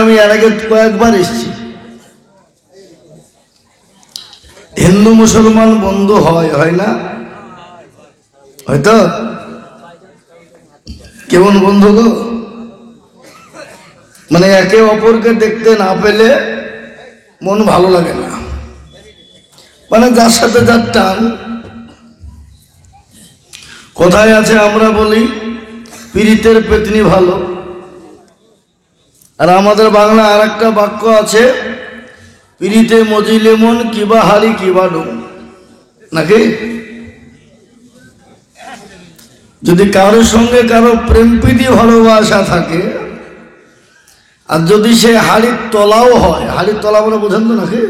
আমি এর আগে কয়েকবার এসেছি। হিন্দু মুসলমান বন্ধু হয় না? হয়তো কেমন বন্ধু গো, মানে একে অপরকে দেখতে না পেলে মন ভালো লাগে না, মানে যার সাথে যার টান। কোথায় আছে আমরা বলি পীড়িতের পেতনি ভালো, আর আমাদের বাংলা আর একটা বাক্য আছে, পীড়িতে মজিলে মন কিবা হারি কিবা ডুম, নাকি? যদি কারোর সঙ্গে কারো প্রেম প্রীতি ভালোবাসা থাকে, আর যদি সে হাড়ির তলাও হয়, হাড়ির তলা বলে বোঝেন তো নাকি?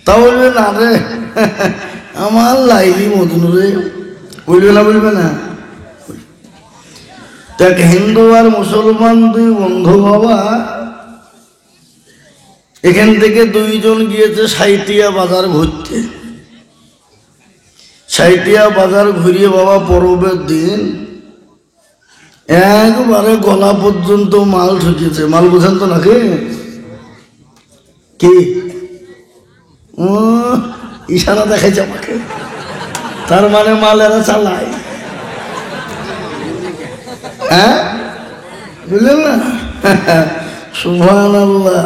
তা বলবে না রে আমার লাইলি মজনু রে, বলবে না? দেখ, হিন্দু আর মুসলমান দুই বন্ধু বাবা, এখান থেকে দুইজন গিয়েছে সাঁইটিয়া বাজার ঘুরতে। সাঁইটিয়া বাজার ঘুরিয়ে বাবা পরবের দিন একবারে গলা পর্যন্ত মাল ঢুকিয়েছে। মাল বোঝেন তো নাকি? কি ইশারা দেখাইছে আমাকে, তার মানে মাল এরা চালায়। হ্যাঁ, বুঝলেন না? সুবহানাল্লাহ।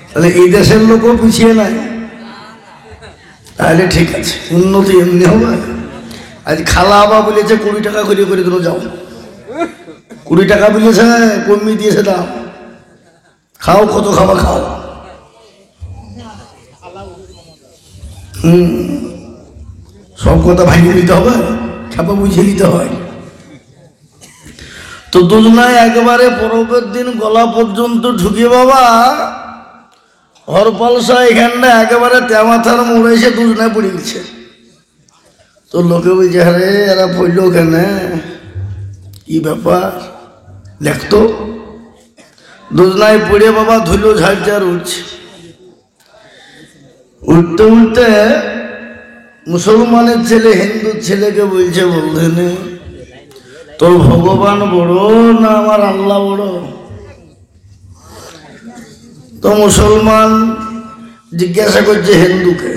তাহলে এই দেশের লোকও পিছিয়ে নাই, তাহলে ঠিক আছে, উন্নতি এমনি হবে। আজ খালা আবা বলেছে 20 টাকা করে করে দিল, যাও 20 টাকা বলেছে, কমিয়ে দিয়েছে দাম, খাও কত খাবা খাও। সব কথা ভাঙিয়ে নিতে হবে, খাপা বুঝিয়ে নিতে হয়। তো দুজনায় একবারে পরবের দিন গলা পর্যন্ত ঢুকে বাবা হরপালসা এখানটা একেবারে তেমাথার মোড়ে এসে দুজনায় পড়ে গেছে। তো লোকে বলছে, আরে এরা পড়ল কেন, কি ব্যাপার দেখতো। দুজনায় পড়ে বাবা ধুলো ঝাড়ঝাড় উঠছে। উঠতে উঠতে মুসলমানের ছেলে হিন্দুর ছেলেকে বলছে, বললেন তোর ভগবান বড় না আমার আল্লাহ বড়? তো মুসলমান জিজ্ঞাসা করছে হিন্দুকে।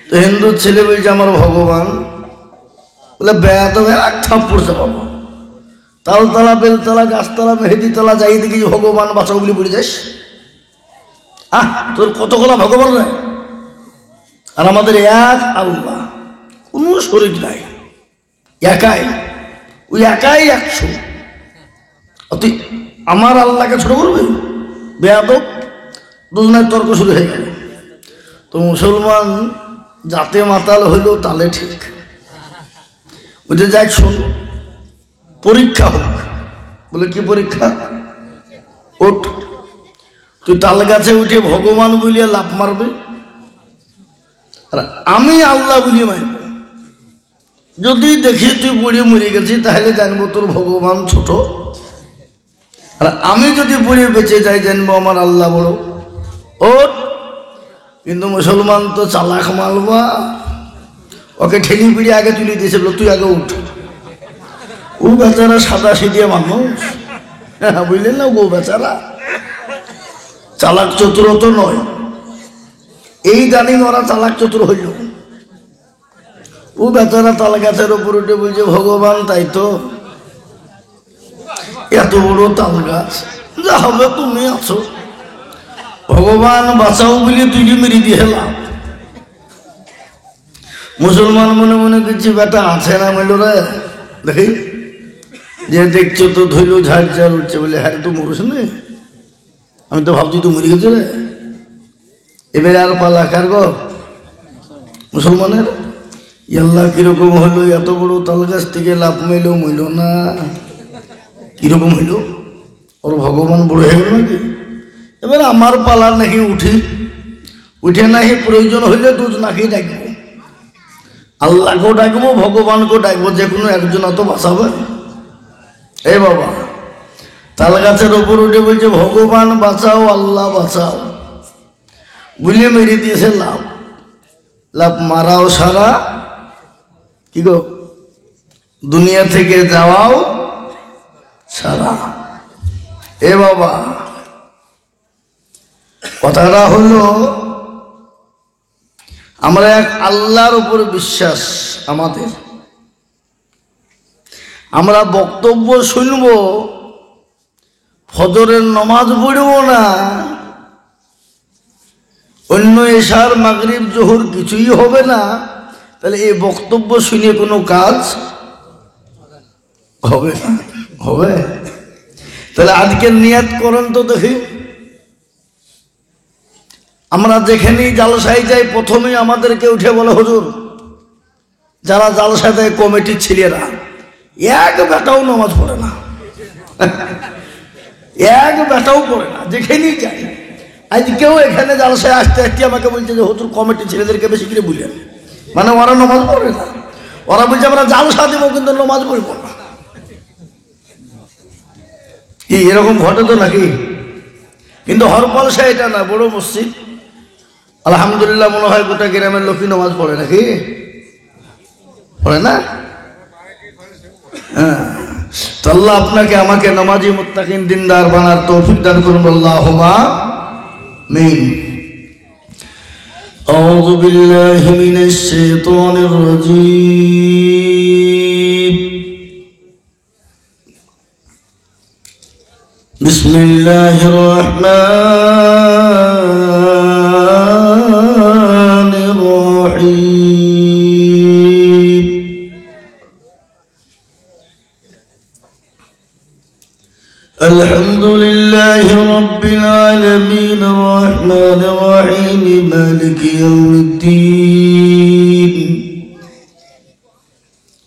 তো হিন্দুর ছেলে বলছে আমার ভগবান। বলে বেয়াত এক থাপ্পড় চাপাবো, তালতলা বেলতলা গাছতলা মেহেদিতলা যাই দেখি ভগবান বাঁচাও বলে পড়ে যাস। তোর কতগুলো ভগবান নাই, আর আমাদের এক আল্লাহ, কোনো শরীর নাই, একাই, ওই একাই 100। তুই আমার আল্লাহকে ছোট করবি? বেয়াদব। দুজনের তর্ক শুরু হয়ে গেল। তো মুসলমান যাতে মাতাল হইল তালে ঠিক, বুঝে যাই, শোন পরীক্ষা হোক। বলে কি পরীক্ষা? ওঠ, তুই তাল গাছে উঠে ভগবান বলিয়ে লাফ মারবে, আর আমি আল্লাহ বলিয়ে মারব। যদি দেখি তুই পড়ে মরে গেছিস তাহলে জানবো তোর ভগবান ছোট, আর আমি যদি পড়ে বেঁচে যাই জানবো আমার আল্লাহ বড়। ওঠ। কিন্তু মুসলমান তো চালাক মালবা, ওকে ঠেলি পিড়ে আগে তুলে দিয়েছিল, তুই আগে উঠ। ও বেচারা সাদা সিদিয়ে মানুষ, বুঝলেন না? ও বেচারা চালাক চতুর তো নয়, এই জানি ওরা চালাক চতুর হইল। ও বেচারা তাল গাছের উপর উঠে বলছে, ভগবান তাই তো, এত বড় তাল গাছ, যা হবে তুমি আছো, ভগবান বাঁচাও বলে তুই মেরে দিয়ে হেলাম। মুসলমান মনে মনে করছি, বেটা আছে না মেল রে, দেখি যে দেখছো তো ধৈল ঝাড় ঝাড় উঠছে। বলে হ্যাঁ তো মরিস নে, আমি তো ভাবছি তুই মরে গেছো রে। এবারে আর পালা কার গো? মুসলমানের। আল্লাহ কিরকম হইলো, এত বড় তাল গাছ থেকে লাভ মেলো মইল না, কিরকম হইল? ওর ভগবান বড় হয়ে গেল নাকি? এবার আমার পালা নাকি উঠি, উঠে নাকি প্রয়োজন হইলে দুধ নাকি ডাকবো, আল্লাহকেও ডাকবো ভগবানকেও ডাকবো, যে কোনো একজন অত বাঁচাবে। এ বাবা তাল গাছের ওপর উঠে বলছে, ভগবান বাঁচাও, আল্লাহ বাঁচাও, বুঝলে মেরে দিয়েছে লাভ। লাভ মারাও সারা, কি গো, দুনিয়া থেকে যাওয়াও সারা। এ বাবা, কথাটা হলো আমরা এক আল্লাহর উপর বিশ্বাস আমাদের। আমরা বক্তব্য শুনব, ফজরের নমাজ পড়ব না, অন্য এশার মাগরিব জোহর কিছুই হবে না, তাহলে এই বক্তব্য শুনে কোনো কাজ হবে না? হবে? তাহলে আজকে নিয়াত করেন তো দেখি। আমরা যেখানেই জালসায় যাই প্রথমেই আমাদেরকে উঠে বলে, হুজুর যারা জালসায় দেয় কমিটির ছেলেরা এক বেটাও নামাজ পড়ে না, এক বেটাও পড়ে না, যেখানেই যাই। আজকেও এখানে জালসায় আসতে আসতে আমাকে বলছে যে হুজুর কমিটির ছেলেদেরকে বেশি করে বুঝলেন, মানে ওরা নামাজ পড়ে না। ওরা বলছে আমরা জালসা দিব কিন্তু নামাজ পড়ব না। কি এরকম ঘটে তো নাকি? কিন্তু হরপালসা এটা না, বড় মসজিদ আলহামদুলিল্লাহ মনে হয় গোটা গ্রামের লোকই নামাজ পড়ে নাকি? পড়ে না? হ্যাঁ, তো আল্লাহ আপনাকে আমাকে নামাজি মুত্তাকিন দিনদার বানার তৌফিক দান করুন। আল্লাহুম্মা আমিন। আউযু বিল্লাহি মিনাশ শাইতানির রাজীম। বিসমিল্লাহির রাহমানির রহিম। আলহামদুলিল্লাহি রাব্বিল আলামিন আর-রাহমানির রহিম মালিকি ইয়াউমিদ্দিন।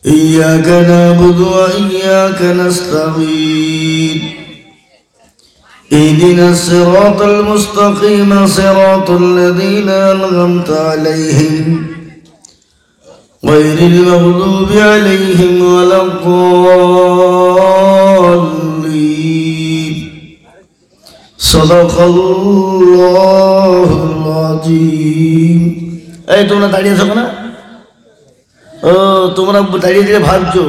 ইয়্যাকা না'বুদু ওয়া ইয়্যাকা নাস্তাঈন। اهدنا الصراط المستقيم صراط الذين أنعمت عليهم غير المغضوب عليهم ولا الضالين صدق الله العظيم। এই তোমরা দাঁড়িয়ে আছো না? ও তোমরা দাঁড়িয়ে দিয়ে ভাবছো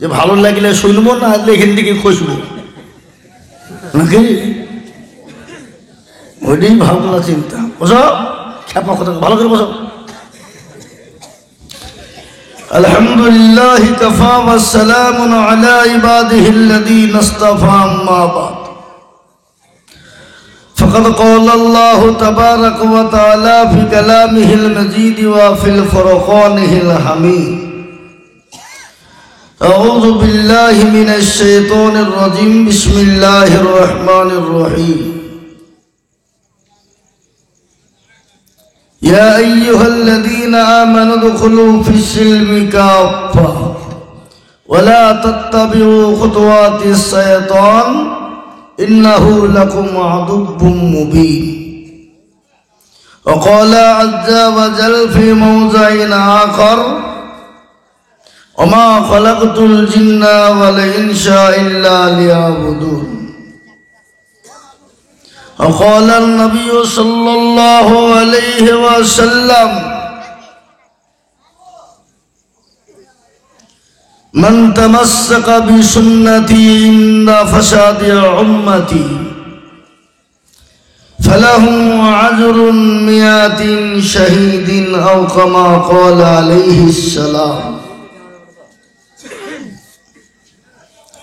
যে ভালো লাগলে শুনবো না, আসলে এখান থেকে খুশবো নাকি? ওইটাই ভাবনা চিন্তা। বসো, খ্যাপা কথা ভালো করে বসো। আলহামদুলিল্লাহি কাফা ওয়া সালামুন আলা ইবাদিহিল্লাযীনা ইসতাফা, আম্মা বা'দ। ফাকাদ ক্বালা আল্লাহু তাবারাকা ওয়া তাআলা ফি কালামিহিল মাজিদ ওয়া ফিল ফুরকানিহিল হামিদ। أعوذ بالله من الشيطان الرجيم. بسم الله الرحمن الرحيم. يا أيها الذين آمنوا ادخلوا في السلم كافة ولا تتبعوا خطوات الشيطان إنه لكم عدو مبين. وقال عز وجل في موضع آخر وما خلقت الجن والإنس إلا ليعبدون. وقال النبي صلى الله عليه وسلم من تمسك بسنتي عند فساد أمتي فله أجر 100 شهيد أو كما قال عليه السلام.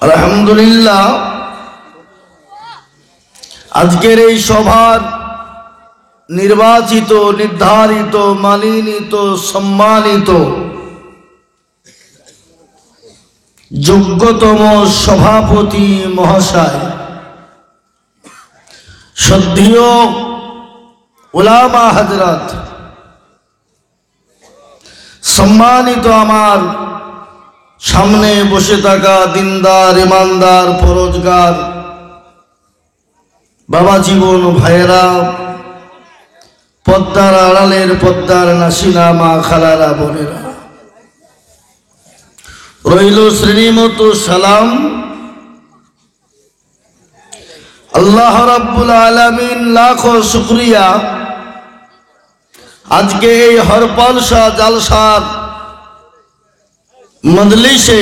আলহামদুলিল্লাহ, আজকের এই সভার নির্বাচিত, নির্ধারিত, মানিনীত, সম্মানিত যোগ্যতম সভাপতি মহাশয়, শ্রদ্ধেয় উলামা হযরত, সম্মানিত আমার সামনে বসে থাকা দিনদার, ইমানদার, পরোজগার বাবা জীবন ভাইয়েরা, পদ্মার আড়ালের পদ্মার নাসিনা মা খালারা বোনেরা, রইল শ্রেণীমতো সালাম। আল্লাহ রাব্বুল আলামিন লাখো শুকরিয়া, আজকে এই হরপালসা জালসার মজলিসে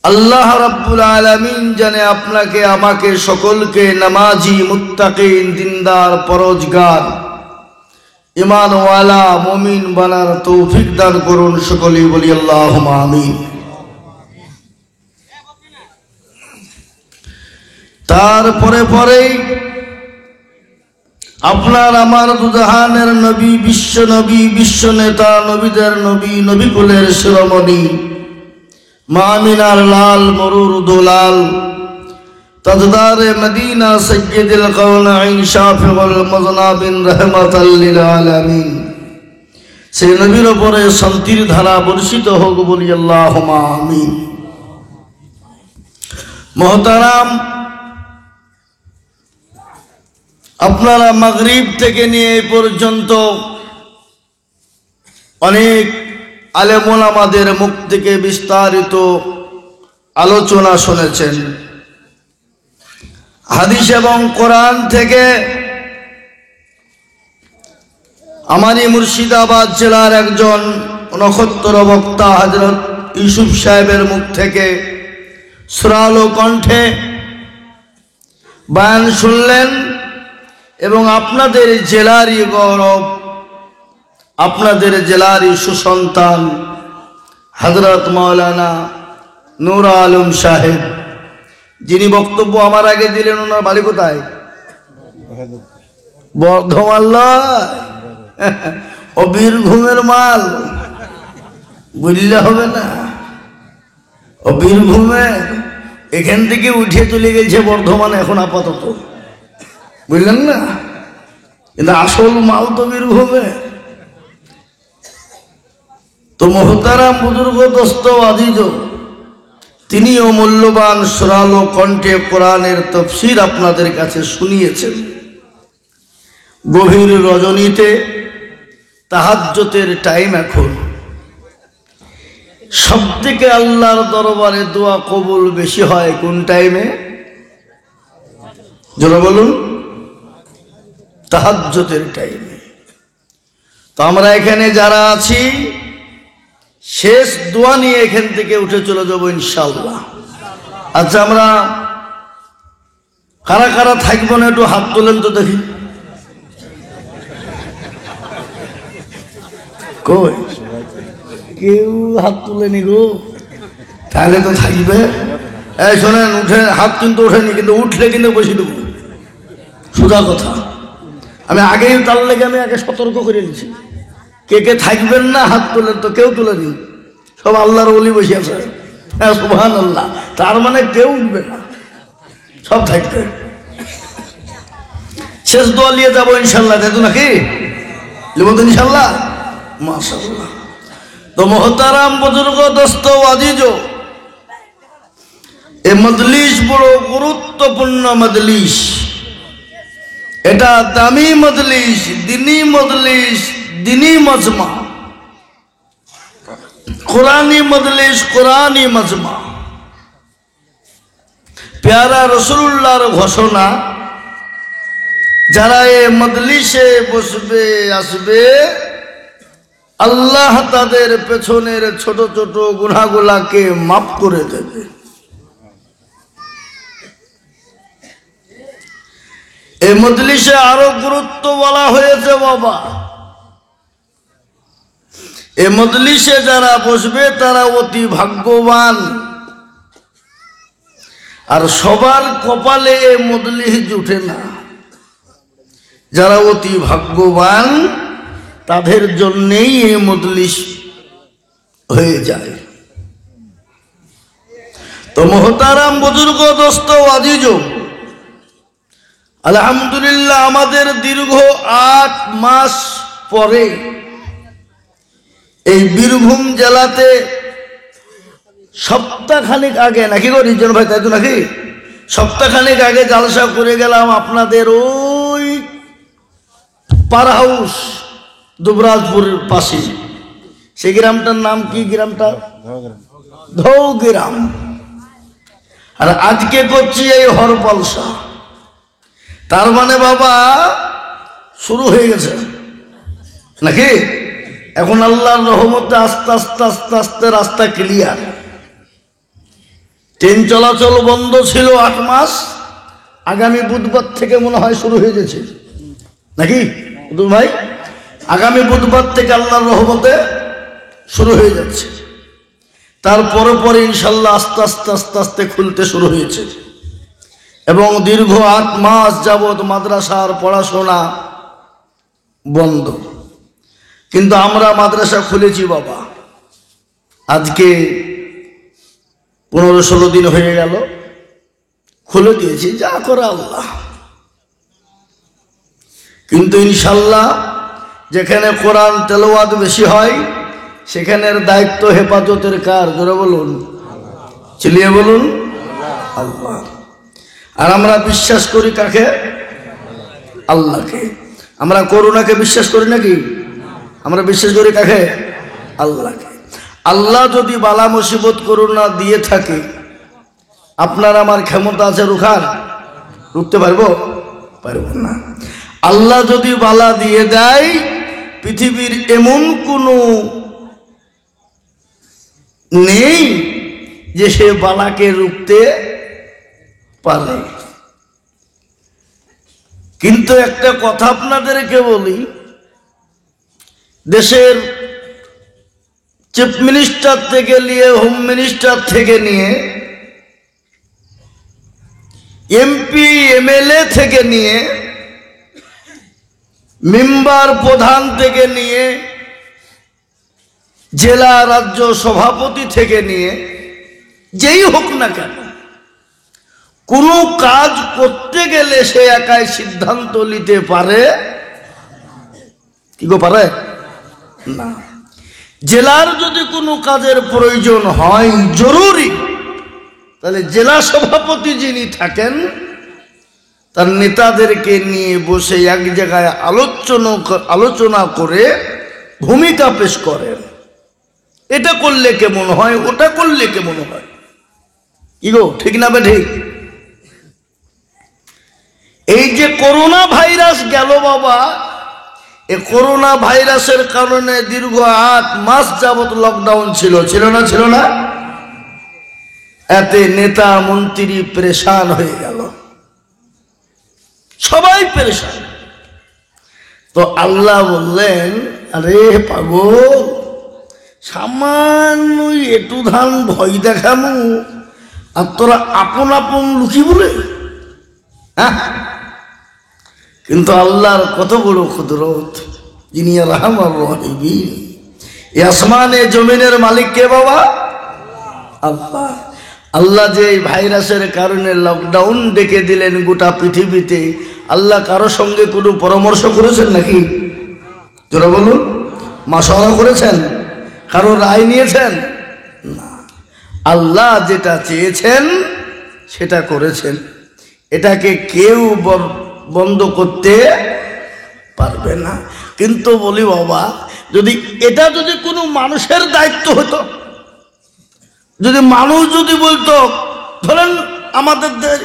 আল্লাহ রাব্বুল আলামিন জানে আপনাকে আমাকে সকলকে নামাজি মুত্তাকিন দিনদার পরহেজগার ঈমানওয়ালা মুমিন বানার তৌফিক দান করুন। সকলেই বলি আল্লাহুম্মা আমিন। তারপরে পরেই আপনার আমার দুজাহানের নবী, বিশ্ব নবী, বিশ্ব নেতা, নবীদের নবী, নবীকুলের শিরোমণি, মামিনার লাল মরুর দুলাল, তাজদারে মদিনা, সাইয়্যিদুল কাওনাইন, শাফিউল মুযনাবিন, রাহমাতাল লিল আলামিন, সেই নবীর উপরে শান্তির ধারা বর্ষিত হোক, বলি আল্লাহুম্মা আমিন। মুহতারাম, আপনারা মাগরিব থেকে নিয়ে এই পর্যন্ত অনেক আলেম ওলামাদের মুখ থেকে বিস্তারিত আলোচনা শুনেছেন। হাদিস এবং কোরআন থেকে আমারই মুর্শিদাবাদ জেলার একজন নক্ষত্র বক্তা হযরত ইউসুফ সাহেবের মুখ থেকে সুরালো কণ্ঠে বয়ান শুনলেন এবং আপনাদের জেলারই গৌরব, আপনাদের জেলারই সুসন্তান হযরত মাওলানা নূর আলম সাহেব, যিনি বক্তব্য আমার আগে দিলেন, ওনার বাড়ি কোথায়? বর্ধমান লয়, ও বীরভূমের মাল, বুঝলে হবে না। ও বীরভূমে এখান থেকে উঠে চলে গেছে বর্ধমান এখন আপাতত, বুঝলেন না, কিন্তু আসল মাল তো বীরভূমে। তো মুহতারাম বুজুর্গ দোস্ত আজিজ, তিনিও মূল্যবান সুরালো কণ্ঠে কোরআনের তাফসীর আপনাদের কাছে শুনিয়েছেন। গভীর রজনীতে, তাহাজ্জুদের টাইম এখন, সবথেকে আল্লাহর দরবারে দোয়া কবুল বেশি হয় কোন টাইমে? জোরে বলুন, তাহাজ্জুদের টাইমে। তো আমরা এখানে যারা আছি শেষ দোয়া নিয়ে এখান থেকে উঠে চলে যাবো ইনশাআল্লাহ। আচ্ছা, আমরা কারা কারা থাকবো না একটু হাত তোলেন তো দেখি। কই কেউ হাত তুলেনি গো? তাহলে তো থাকবে। এই শোনেন, উঠে হাত কিন্তু ওঠেনি, কিন্তু উঠলে কিন্তু বসে দেবো, সোজা কথা। আমি আগেই তার লেগে আমি আগে সতর্ক করে নিচ্ছি, কে কে থাকবেন না হাত তোলেন। তো কেউ তুলে দিন, সব আল্লাহর ওলি বসে আছে। হ্যাঁ, সুবহানাল্লাহ। তার মানে কেউ উঠবে না, সব থাকবে। শেষ দোয়া নিয়ে যাবো ইনশাল্লাহ, তাই তো নাকি? লিখব তো ইনশাল্লাহ, মাশাআল্লাহ। তো মুহতারাম বুজুর্গ দোস্ত আজিজ, এই মজলিস বড় গুরুত্বপূর্ণ মজলিস। এটা দামি মজলিস, দিনী মজলিস, দিনী মজমা, কোরআনী মজলিস, কোরআনী মজমা। প্যারা রাসূলুল্লাহর ঘোষণা, যারা এই মজলিসে বসবে আসবে, আল্লাহ তাদের পেছনের ছোট ছোট গুনাহগুলাকে মাফ করে দেবে। এই মজলিসে আরো গুরুত্ব বলা হয়েছে বাবা। এই মজলিসে যারা বসবে তারা অতি ভাগ্যবান, আর সবার কপালে এই মজলিস জুটে না। যারা অতি ভাগ্যবান তাদের জন্যেই এই মজলিস হয়ে যায়। তো মুহতারাম বুজুর্গ দোস্ত আজিজ, আলহামদুলিল্লাহ আমাদের দীর্ঘ 8 মাস পরে এই বীরভূম জেলাতে সপ্তাহখানিক আগে, নাকি গো রিজন ভাই, তাই তো নাকি? সপ্তাহখানিক আগে জালসা করে গেলাম আপনাদের ওই পার হাউস, দুবরাজপুরের পাশে। সেই গ্রামটার নাম কি? গ্রামটা ধৌ গ্রাম। আর আজকে করছি এই হরপলসা। তার মানে বাবা শুরু হয়ে গেছে নাকি? এখন আল্লাহর রহমতে আস্তে আস্তে আস্তে আস্তে রাস্তা ক্লিয়ার। ট্রেন চলাচল বন্ধ ছিল 8 মাস, আগামী বুধবার থেকে মনে হয় শুরু হয়ে গেছে নাকি ভাই? আগামী বুধবার থেকে আল্লাহর রহমতে শুরু হয়ে যাচ্ছে। তারপরে পরে ইনশাল্লাহ আস্তে আস্তে আস্তে আস্তে খুলতে শুরু হয়েছে এবং দীর্ঘ 8 মাস যাবৎ মাদ্রাসার পড়াশোনা বন্ধ। কিন্তু আমরা মাদ্রাসা খুলেছি বাবা, আজকে 15-16 দিন হয়ে গেল খুলে দিয়েছি, যা করে আল্লাহ। কিন্তু ইনশাল্লাহ যেখানে কোরআন তেলাওয়াত বেশি হয় সেখানের দায়িত্ব হেফাজতের কার? জোরে বলুন, চিল্লিয়ে বলুন, আল্লাহ। আর আমরা বিশ্বাস করি কাকে? আল্লাহকে। আমরা করোনাকে বিশ্বাস করি নাকি? আমরা বিশ্বাস করি কাকে? আল্লাহকে। আল্লাহ যদি বালা মুসিবত করোনা দিয়ে থাকে, আপনার আমার ক্ষমতা আছে রুখার? রুখতে পারবো? পারবো না। আল্লাহ যদি বালা দিয়ে দেয়, পৃথিবীর এমন কোনো নেই যে সে বালাকে রুখতে পারে। কিন্তু একটা কথা আপনাদেরকে বলি, দেশের চিফ মিনিস্টার থেকে নিয়ে, হোম মিনিস্টার থেকে নিয়ে, এমপি এমএলএ থেকে নিয়ে, মেম্বার প্রধান থেকে নিয়ে, জেলা রাজ্য সভাপতি থেকে নিয়ে, যেই হোক না কেন, কোনো কাজ করতে গেলে সে একাই সিদ্ধান্ত নিতে পারে কি গো? পারে না। জেলার যদি কোনো কাজের প্রয়োজন হয় জরুরি, তাহলে জেলা সভাপতি যিনি থাকেন তার নেতাদেরকে নিয়ে বসে এক জায়গায় আলোচনা করে ভূমিকা পেশ করেন। এটা করলে কেমন হয়, ওটা করলে কেমন হয়, কি গো ঠিক না বে ঠিক? এই যে করোনা ভাইরাস গেল বাবা, এই করোনা ভাইরাসের কারণে দীর্ঘ 8 মাস যাবত লকডাউন ছিল, ছিল না? ছিল না? এতে নেতা মন্ত্রী পেরেশান হয়ে গেল, সবাই পেরেশান। তো আল্লাহ বললেন, আরে পাগল, সামান্য একটু ধান ভয় দেখানো আর তোরা আপন আপন লুকি বলে? হ্যাঁ, কিন্তু আল্লাহর কত বড় কুদরত, যিনি রাহমান রহিম। এই আসমানে জমিনের মালিক কে বাবা? আল্লাহ। আল্লাহ যে এই ভাইরাসের কারণে লকডাউন ডেকে দিলেন গোটা পৃথিবীতে, আল্লাহ কারো সঙ্গে কোনো পরামর্শ করেছেন নাকি? যারা বলুন, মাশওয়ারা করেছেন? কারো রায় নিয়েছেন? না। আল্লাহ যেটা চেয়েছেন সেটা করেছেন, এটাকে কেউ বন্ধ করতে পারবে না। কিন্তু বলি বাবা, এটা যদি কোনো মানুষের দায়িত্ব হতো, যদি মানুষ যদি বলতো, ধরেন আমাদের দেশ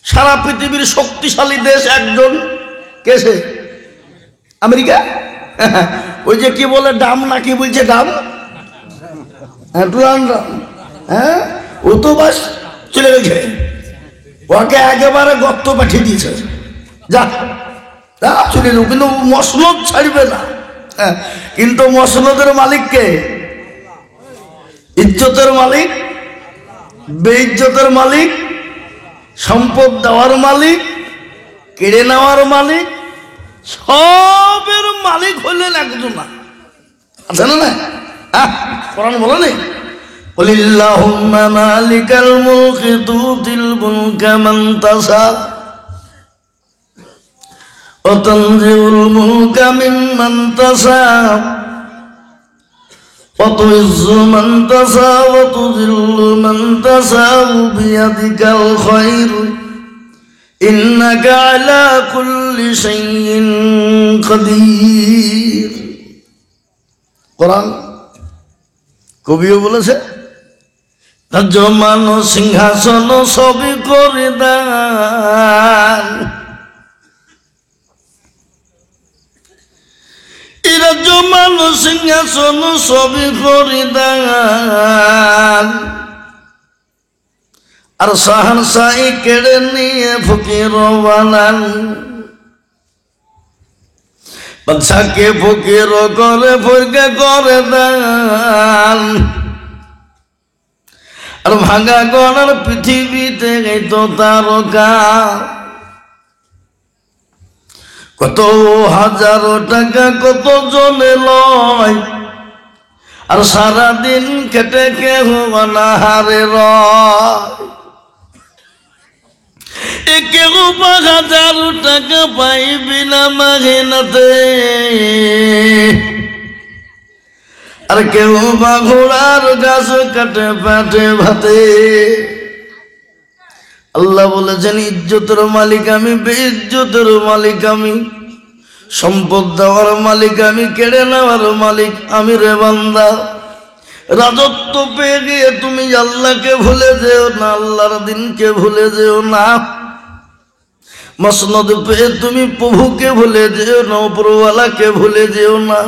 সারা পৃথিবীর শক্তিশালী দেশ একজন, কেসে? আমেরিকা। ওই যে কি বলে ডাম নাকি বলছে, ডাম, ডোনাল্ড ট্রাম্প। হ্যাঁ, ও তো বাস চলে গেছে, ওকে একেবারে গর্ত পাঠিয়ে দিয়েছে, যা চলে যাও, কিন্তু মসনদ ছাড়বে না। কিন্তু মসনদের মালিক কে? ইজ্জতের মালিক, বেইজ্জতের মালিক, সম্পদ দেওয়ার মালিক, কেড়ে নেওয়ার মালিক, সবের মালিক হলেন একজন, আছে না? কোরআন বলে নেই, কুলিল্লাহুম্মা মালিকাল মুলকি তুতিল মুলকা মান তাশা ওয়া তানজিউল মুলকা মিম্মান তাশা ওয়া তুইজ্জু মান তাশা ওয়া তুযিল্লু মান তাশা বিয়াদিকাল খায়র ইন্নাকা আলা কুল্লি শাইইন কাদির। কোরআন কবিও বলেছে, রাজ্যমান সিংহাসন সবই করে দান, রাজ্যমান সিংহাসন সবই করে দান, আর শাহনশাহী কেড়ে নিয়ে ফকির বানান, বাদশাকে ফকির করে ফকির করে দান। আর ভাঙা গড়ার পৃথিবীতে তো তারকা, কত হাজারো টাকা কত জনে লয়, আর সারাদিন খেটে কেহ অনাহারে রয়। কেউ 5,000 টাকা পাই বিনা মাগনাতে, আর কেউ বা ঘোড়ার গাছ কাটে পেটে ভাতে। আল্লাহ বলেছেন ইজ্জতের মালিক আমি, বেইজ্জতের মালিক আমি, সম্পদ দেওয়ার মালিক আমি, কেড়ে নেওয়ার মালিক আমি রে বান্দা। রাজত্ব পেয়ে গিয়ে তুমি আল্লাহকে ভুলে যেও না, আল্লাহর দিনকে ভুলে যেও না। মসনদ পেয়ে তুমি প্রভুকে ভুলে যেও না, উপরওয়ালাকে ভুলে যেও না।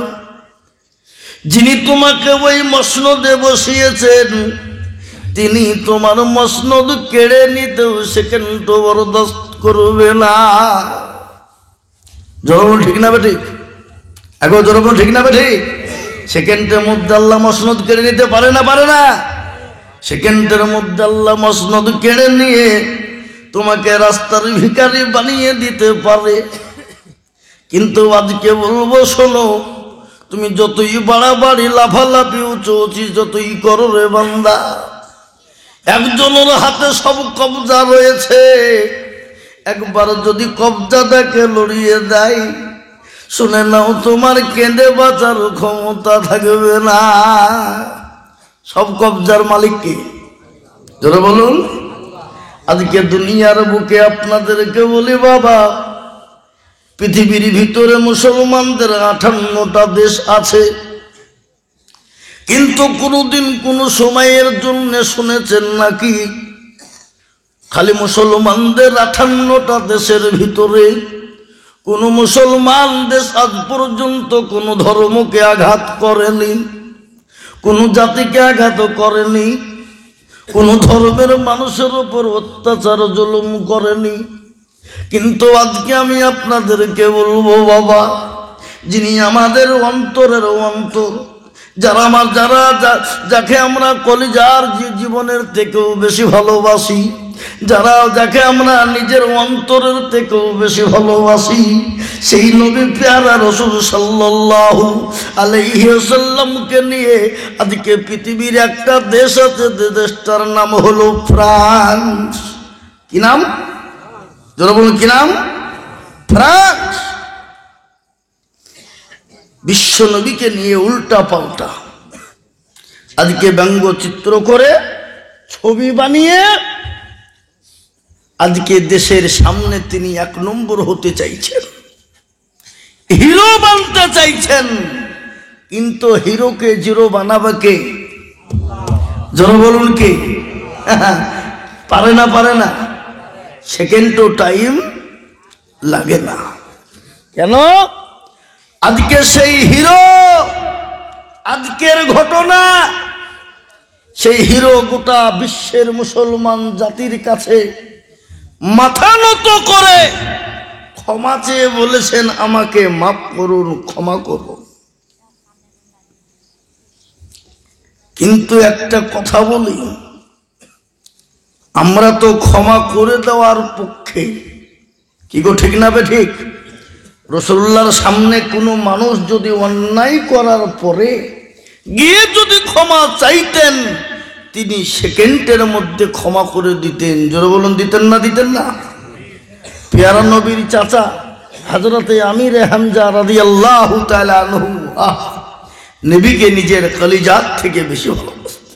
যিনি তোমাকে ওই মসনদে বসিয়েছেন তিনি তোমার মসনদ কেড়ে নিতেও সেকেন্ড বরদাস্ত করবে না। জনগণ ঠিক না বেঠিক? এখন জনগণ ঠিক না বেঠিক? সেকেন্ডের মধ্যে আল্লাহ মসনদ কেড়ে নিতে পারে না? পারে না? সেকেন্ডের মধ্যে আল্লাহ মসনদ কেড়ে নিয়ে তোমাকে রাস্তার ভিখারি বানিয়ে দিতে পারে। কিন্তু আজকে বলবো শোনো, তুমি যতই বাড়াবাড়ি লাফালাফি উঁচুচি যতই করো রে বান্দা, একজনের হাতে সব কবজা রয়েছে। একবার যদি কবজাটাকে লড়িয়ে দেয়, শুনে নাও তোমার কেঁদে বাঁচার ক্ষমতা থাকবে না। সব কবজার মালিক কে? জোরে বলুন। আজকে দুনিয়ার বুকে আপনাদেরকে বলি বাবা, পৃথিবীর ভিতরে মুসলমানদের 58টা দেশ আছে, কিন্তু কোনোদিন কোন সময়ের জন্য শুনেছেন নাকি খালি মুসলমানদের 58টা দেশের ভিতরে কোন মুসলমান দেশ আজ পর্যন্ত কোন ধর্মকে আঘাত করেনি, কোন জাতিকে আঘাত করেনি, কোন ধর্মের মানুষের উপর অত্যাচার জুলুম করেনি? কিন্তু আজকে আমি আপনাদেরকে বলবো বাবা, যিনি আমাদের অন্তরের অন্তর, যাকে আমরা কলিজার জীবনের থেকেও বেশি ভালোবাসি, যাকে আমরা নিজের অন্তরের থেকেও বেশি ভালোবাসি, সেই নবী প্যারা রাসূল সাল্লাল্লাহু আলাইহি ওয়াসাল্লামকে নিয়ে আজকে পৃথিবীর একটা দেশ আছে, দেশটার নাম হলো ফ্রান্স। কি নাম? যারা বলুন কি নাম? ফ্রান্স। বিশ্ব নবীকে নিয়ে উল্টা পাল্টা আজকে ব্যঙ্গচিত্র করে ছবি বানিয়ে আজকে দেশের সামনে তিনি 1 নম্বর হতে চাইছেন, হিরো বানতে চাইছেন। কিন্তু হিরোকে জিরো বানাবে কে? যারা বলুন কে? পারে না? পারে না? সেকেন্ডও টাইম লাগে না। কেন? আজকে সেই হিরো, আজকের ঘটনা, সেই হিরো গোটা বিশ্বের মুসলমান জাতির কাছে মাথা নত করে ক্ষমা চেয়ে বলেছেন আমাকে মাফ করুন, ক্ষমা করুন। কিন্তু একটা কথা বলি, আমরা তো ক্ষমা করে দেওয়ার পক্ষে। কি গো ঠিক না বেঠিক? রাসূলুল্লাহর সামনে কোনো মানুষ যদি অন্যায় করার পরে গিয়ে যদি ক্ষমা চাইতেন, তিনি সেকেন্ডের মধ্যে ক্ষমা করে দিতেন। জোরে বলুন, দিতেন না? দিতেন না? পেয়ারা নবীর চাচা হযরতে আমির হামজা রাদিয়াল্লাহু তাআলা আনহু নবীকে নিজের কলিজাত থেকে বেশি ভালোবাসতেন।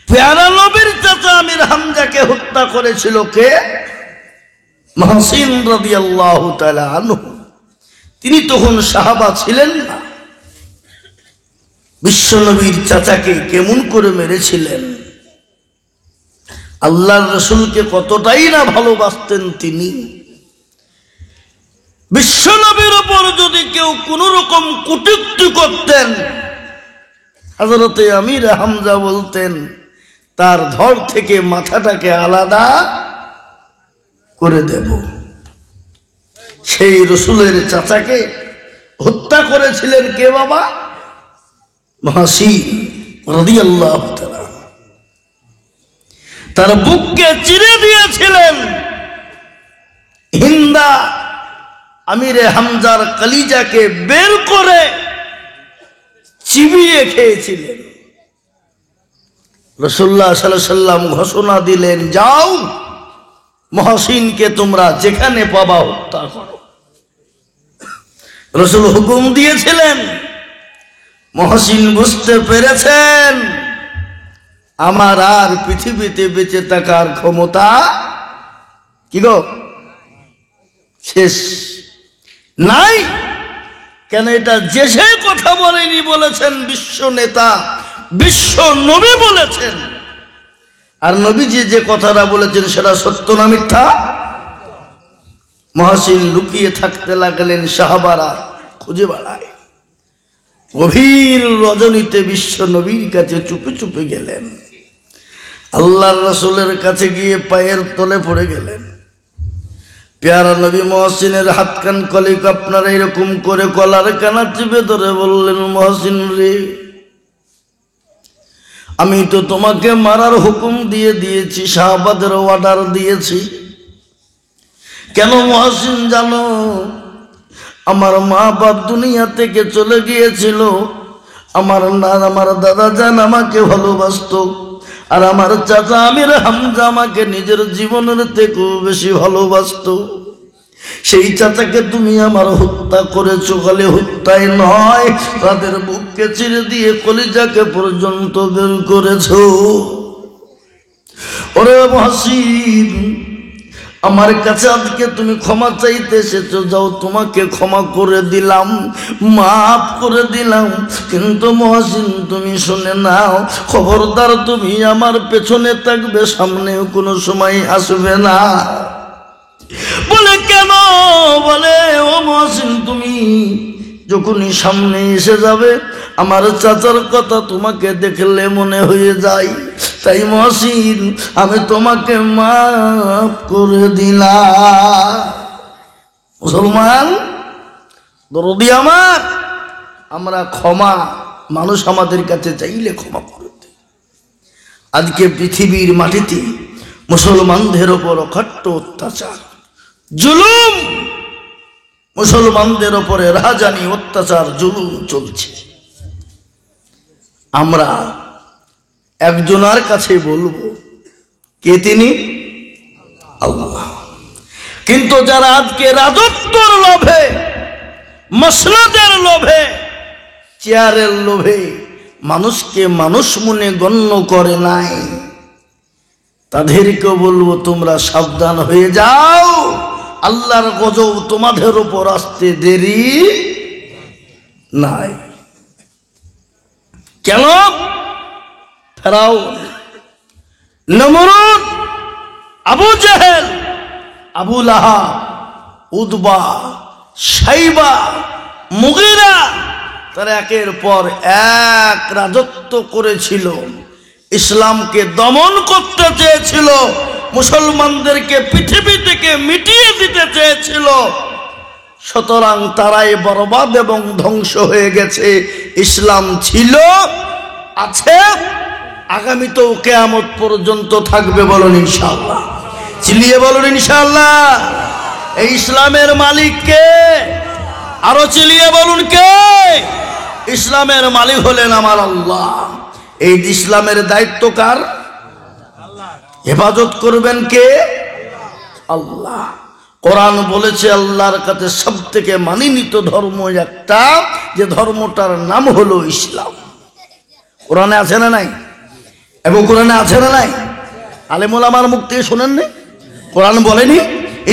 পেয়ারা নবীর চাচা আমির হামজাকে হত্যা করেছিল কে? মুহসিন রাদিয়াল্লাহু তাআলা আনহু। তিনি তখন সাহাবা ছিলেন না। বিশ্বনবীর চাচাকে কেমন করে মেরেছিলেন, আল্লাহর রাসূলকে কতটাই না ভালোবাসতেন তিনি। বিশ্বনবীর উপর যদি কেউ কোন রকম কটূক্তি করতেন, হযরতে আমির হামজা বলতেন তার ধর থেকে মাথাটাকে আলাদা করে দেব। সেই রসুলের চাচাকে হত্যা করেছিলেন কে বাবা? মহাসিন রাদিয়াল্লাহু তাআলা। তার বুককে চিরে দিয়েছিলেন। হিন্দা আমিরে হামজার কলিজাকে বের করে চিবিয়ে খেয়েছিলেন। রাসূলুল্লাহ সাল্লাল্লাহু আলাইহি সাল্লাম ঘোষণা দিলেন, যাও মহসিনকে তোমরা যেখানে পাবা হত্যা করো। রাসূল হুকুম দিয়েছিলেন। মহসিন বুঝতে পেরেছেন আমার আর পৃথিবীতে বেঁচে থাকার ক্ষমতা কি গো শেষ নাই। কেন এটা যে সে কথা বলেনি, বলেছেন বিশ্ব নেতা, বিশ্ব নবী বলেছেন। আর নবীজি যে কথাটা বলেছেন সেটা সত্য না মিথ্যা? মহসিন লুকিয়ে থাকতে লাগলেন, সাহাবারা খুঁজে বেড়ায়। গভীর রজনীতে বিশ্ব নবীর কাছে চুপে চুপে গেলেন। আল্লাহর রাসূলের কাছে গিয়ে পায়ের তলে পড়ে গেলেন। পেয়ারা নবী মহসিনের হাত কান কলিক আপনারা এরকম করে কলার কানা চিপে ধরে বললেন, মহসিন রে, আমি তো তোমাকে মারার হুকুম দিয়ে দিয়েছি, সাহাবাদের অর্ডার দিয়েছি। কেন মহসিন জানো? আমার মা বাপ দুনিয়া থেকে চলে গিয়েছিল। আমার দাদা জান আমাকে ভালোবাসতো, আর আমার চাচা আমির হামজা আমাকে নিজের জীবনের থেকেও বেশি ভালোবাসতো। সেই চাচাকে তুমি আমার হত্যা করেছো। খালি হত্যাই নয়, তাদের বুককে চিরে দিয়ে কলিজাকে পর্যন্ত বের করেছো। ওরে মহসিন, আমার কাছে আজকে তুমি ক্ষমা চাইতে এসেছো, যাও তোমাকে ক্ষমা করে দিলাম, মাফ করে দিলাম। কিন্তু মহসিন তুমি শুনে নাও, খবরদার তুমি আমার পেছনে থাকবে, সামনেও কোনো সময় আসবে না। বলে কেন? বলে ও মহসিন, তুমি যখনই সামনে এসে যাবে আমার চাচার কথা তোমাকে দেখলে মনে হয়ে যায়। তাই মহসিন আমি তোমাকে মাফ করে দিলাম। মুসলমান দরদি আমার, আমরা ক্ষমা মানুষ আমাদের কাছে চাইলে ক্ষমা করে দেয়। আজকে পৃথিবীর মাটিতে মুসলমানদের ওপর অকট্ট অত্যাচার, জুলুম, মুসলমানদের ওপরে রাহাজানি, অত্যাচার, জুলুম চলছে। আমরা একজনের কাছে বলবো, কে তিনি? আল্লাহ। কিন্তু যারা আজকে রাজত্বর লোভে, মসনদের লোভে, চেয়ারের লোভে মানুষকে মানুষ মনে গণ্য করে নাই, তাদেরকে বলবো তোমরা সাবধান হয়ে যাও। আল্লাহর গজব তোমাদের উপর আসতে দেরি নাই। কেন? ফেরাউন, নমরুদ, আবু জেহেল, আবু লাহাব, উতবা, শাইবা, মুগীরা, তারা একের পর এক রাজত্ব করেছিল, ইসলামকে দমন করতে চেয়েছিল, মুসলমানদেরকে পৃথিবী থেকে মিটিয়ে দিতে চেয়েছিল। সুতরাং তারাই বরবাদ এবং ধ্বংস হয়ে গেছে। ইসলাম ছিল, আছে, আগামীতেও কিয়ামত পর্যন্ত থাকবে। বলুন ইনশাআল্লাহ। চিল্লিয়ে বলুন ইনশাআল্লাহ। এই ইসলামের মালিক কে? আরো চিল্লিয়ে বলুন কে? ইসলামের মালিক হলেন আমার আল্লাহ। এই ইসলামের দায়িত্ব কার? হেফাজত করবেন কে? আল্লাহ। কোরআন বলেছে আল্লাহর কাছে সব থেকে মানিনীত ধর্ম একটা, যে ধর্মটার নাম হলো ইসলাম। কোরআনে আছে না নাই? এবং কোরআনে আছে না নাই? আলেমুল আমার মুখ থেকে শোনেন নি? কোরআন বলেনি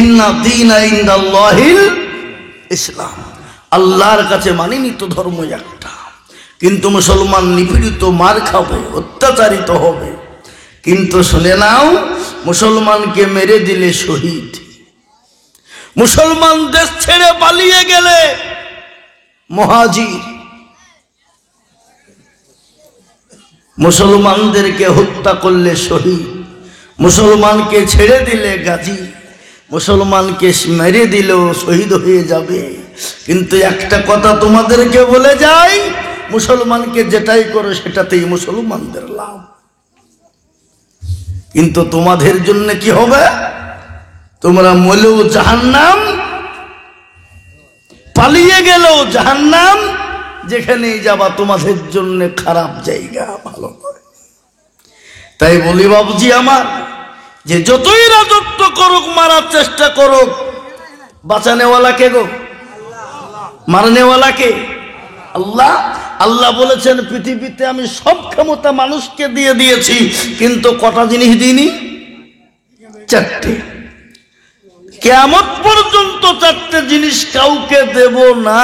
ইন্না দীনা ইনদাল্লাহিল ইসলাম, আল্লাহর কাছে মানিনীত ধর্ম একটা। কিন্তু মুসলমান নিপীড়িত, মার খাবে, অত্যাচারিত হবে। কিন্তু শুনে নাও, মুসলমানকে মেরে দিলে শহীদ, মুসলমান দেশ ছেড়ে পালিয়ে গেলে মুহাজির, মুসলমানদেরকে হত্যা করলে শহীদ, মুসলমানকে ছেড়ে দিলে গাজী, মুসলমানকে মেরে দিলেও শহীদ হয়ে যাবে। কিন্তু একটা কথা তোমাদেরকে বলে যাই, মুসলমানকে যেটাই করো সেটাতেই মুসলমানদের লাভ। কিন্তু তোমাদের জন্য কি হবে? তোমরা মরলেও জাহান্নাম, পালিয়ে গেলেও জাহান্নাম, যেখানেই যাবা তোমাদের জন্য খারাপ জায়গা, ভালো করে। তাই বলি বাবুজি আমার, যে যতই রাজত্ব করুক, মারার চেষ্টা করুক, বাঁচানেওয়ালা কে গো? মারনেওয়ালা কে? আল্লাহ। আল্লাহ বলেছেন পৃথিবীতে আমি সব ক্ষমতা মানুষকে দিয়ে দিয়েছি, কিন্তু কটা জিনিস দিইনি? চারটে। কিয়ামত পর্যন্ত চারটে জিনিস কাউকে দেব না।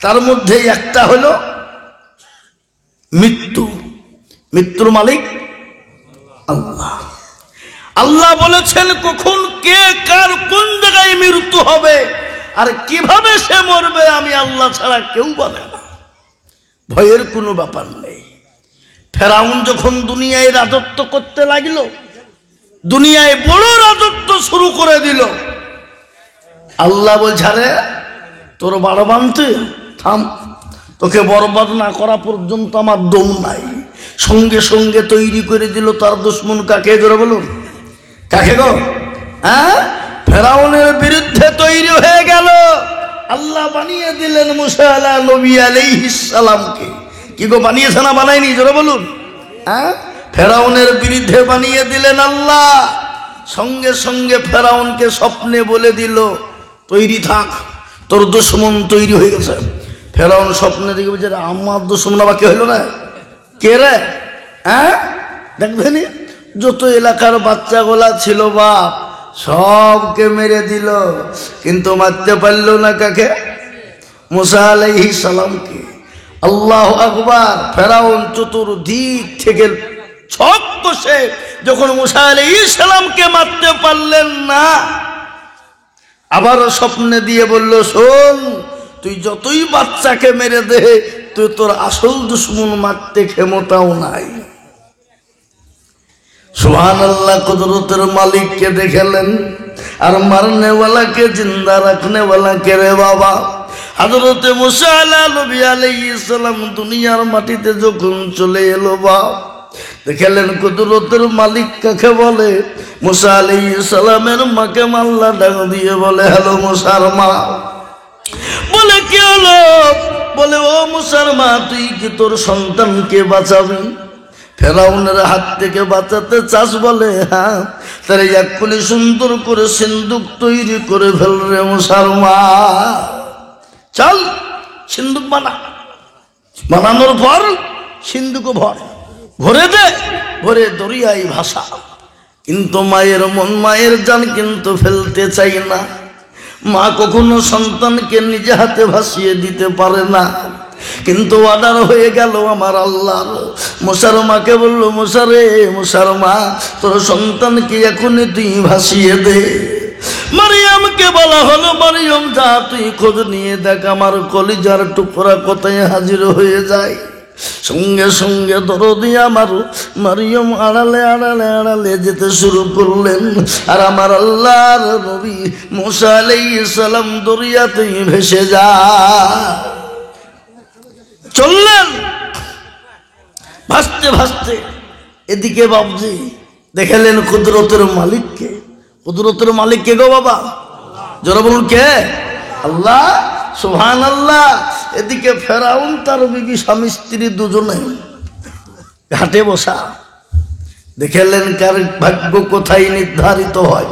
তার মধ্যে একটা হলো মৃত্যু। মৃত্যুর মালিক আল্লাহ। আল্লাহ বলেছেন কখন কে কার কোন জায়গায় মৃত্যু হবে আর কিভাবে সে মরবে আমি আল্লাহ ছাড়া কেউ বলে না। ভয়ের কোনো ব্যাপার নেই। ফেরাউন যখন দুনিয়ায় রাজত্ব করতে লাগলো, দুনিয়ায় বড় রাজত্ব শুরু করে দিল, আল্লাহ বলছে রে তোর বাড়ো বানতে থাম, তোকে বরবাদ না করা পর্যন্ত আমার দম নাই। সঙ্গে সঙ্গে তৈরি করে দিল তার দুশ্মন। কাকে? ধরে বলুন কাকে গো? হ্যাঁ, ফেরাউনের বিরুদ্ধে তৈরি হয়ে গেল। আল্লাহ বানিয়ে দিলেন মুসা নবী আলাইহিস সালামকে। কি গো বানিয়েছে না বানায়নি? জোরে বলুন। হ্যাঁ, ফেরাউনের বিরুদ্ধে বানিয়ে দিলেন আল্লাহ। সঙ্গে সঙ্গে ফেরাউনকে স্বপ্নে বলে দিল তৈরি থাক, তোর দুশ্মন তৈরি হয়ে গেছে। ফেরাউন স্বপ্নে দেখে বলছে আমার দুশ্মন আবার কে হইল না? কে রে? হ্যাঁ, দেখবেন যত এলাকার বাচ্চাগুলা ছিল বাপ সবকে মেরে দিল, কিন্তু মারতে পারল না কাকে? মুসা আলাইহিস সালামকে। আল্লাহু আকবার। ফেরাউন চতুর্দিক থেকে ছক কষে যখন মুসা আলাইহিস সালামকে মারতে পারলেন না, আবার স্বপ্নে দিয়ে বলল শোন, তুই যতই বাচ্চাকে মেরে দে, তুই তোর আসল দুশ্মন মারতে ক্ষমতাও নাই। সুবহানাল্লাহ। কুদরতের মালিককে দেখালেন, আর মারনেওয়ালাকে জিন্দা রাখনেওয়ালাকে রে বাবা। হযরতে মুসা নবী আলাইহিস সালাম দুনিয়ার মাটিতে যখন চলে এলো বাপ, দেখালেন কুদরতের মালিক কাকে বলে। মুসা আলাইহিস সালামের মাকে মাল্লা ডাক দিয়ে বলে হ্যালো মুসার মা। বলে কি হলো? বলে ও মুসার মা, তুই কি তোর সন্তানকে বাঁচাবি? ফেরাউনের হাত থেকে বাঁচাতে চাস? বলে হ্যাঁ। তার এক্ষুনি সুন্দর করে সিন্দুক তৈরি করে ফেল রে মুসার মা। চল সিন্দুক বানা। বানানোর পর সিন্দুক ভরে দে, ভরে দরিয়ায় ভাসা। কিন্তু মায়ের মন, মায়ের জান কিন্তু ফেলতে চাই না। মা কখনো সন্তানকে নিজে হাতে ভাসিয়ে দিতে পারে না, কিন্তু অর্ডার হয়ে গেল আমার আল্লাহর। মুসার মাকে বলল মুসা রে, মুসার মা, তোর সন্তানকে এখনই তুই ভাসিয়ে দে। মারিয়ামকে বলা হলো মারিয়াম যা তুই খোঁজ নিয়ে দেখ আমার কলিজার টুকরা কোথায় হাজির হয়ে যায়। সঙ্গে সঙ্গে দরদি আমার মারিয়াম আড়ালে আড়ালে আড়ালে যেতে শুরু করলেন, আর আমার আল্লাহর নবী মুসা আলাইহিস সালাম দরিয়াতেই ভেসে যায় চললেন ভাসতে ভাসতে। এদিকে বাবজি দেখালেন কুদরতের মালিককে। কুদরতের মালিক কে গো বাবা? জোরে বলুন কে? আল্লাহ। সুবহানাল্লাহ। এদিকে ফেরাউন তার বিবি স্বামী স্ত্রী দুজনে ঘাটে বসা। দেখালেন কার ভাগ্য কোথায় নির্ধারিত হয়।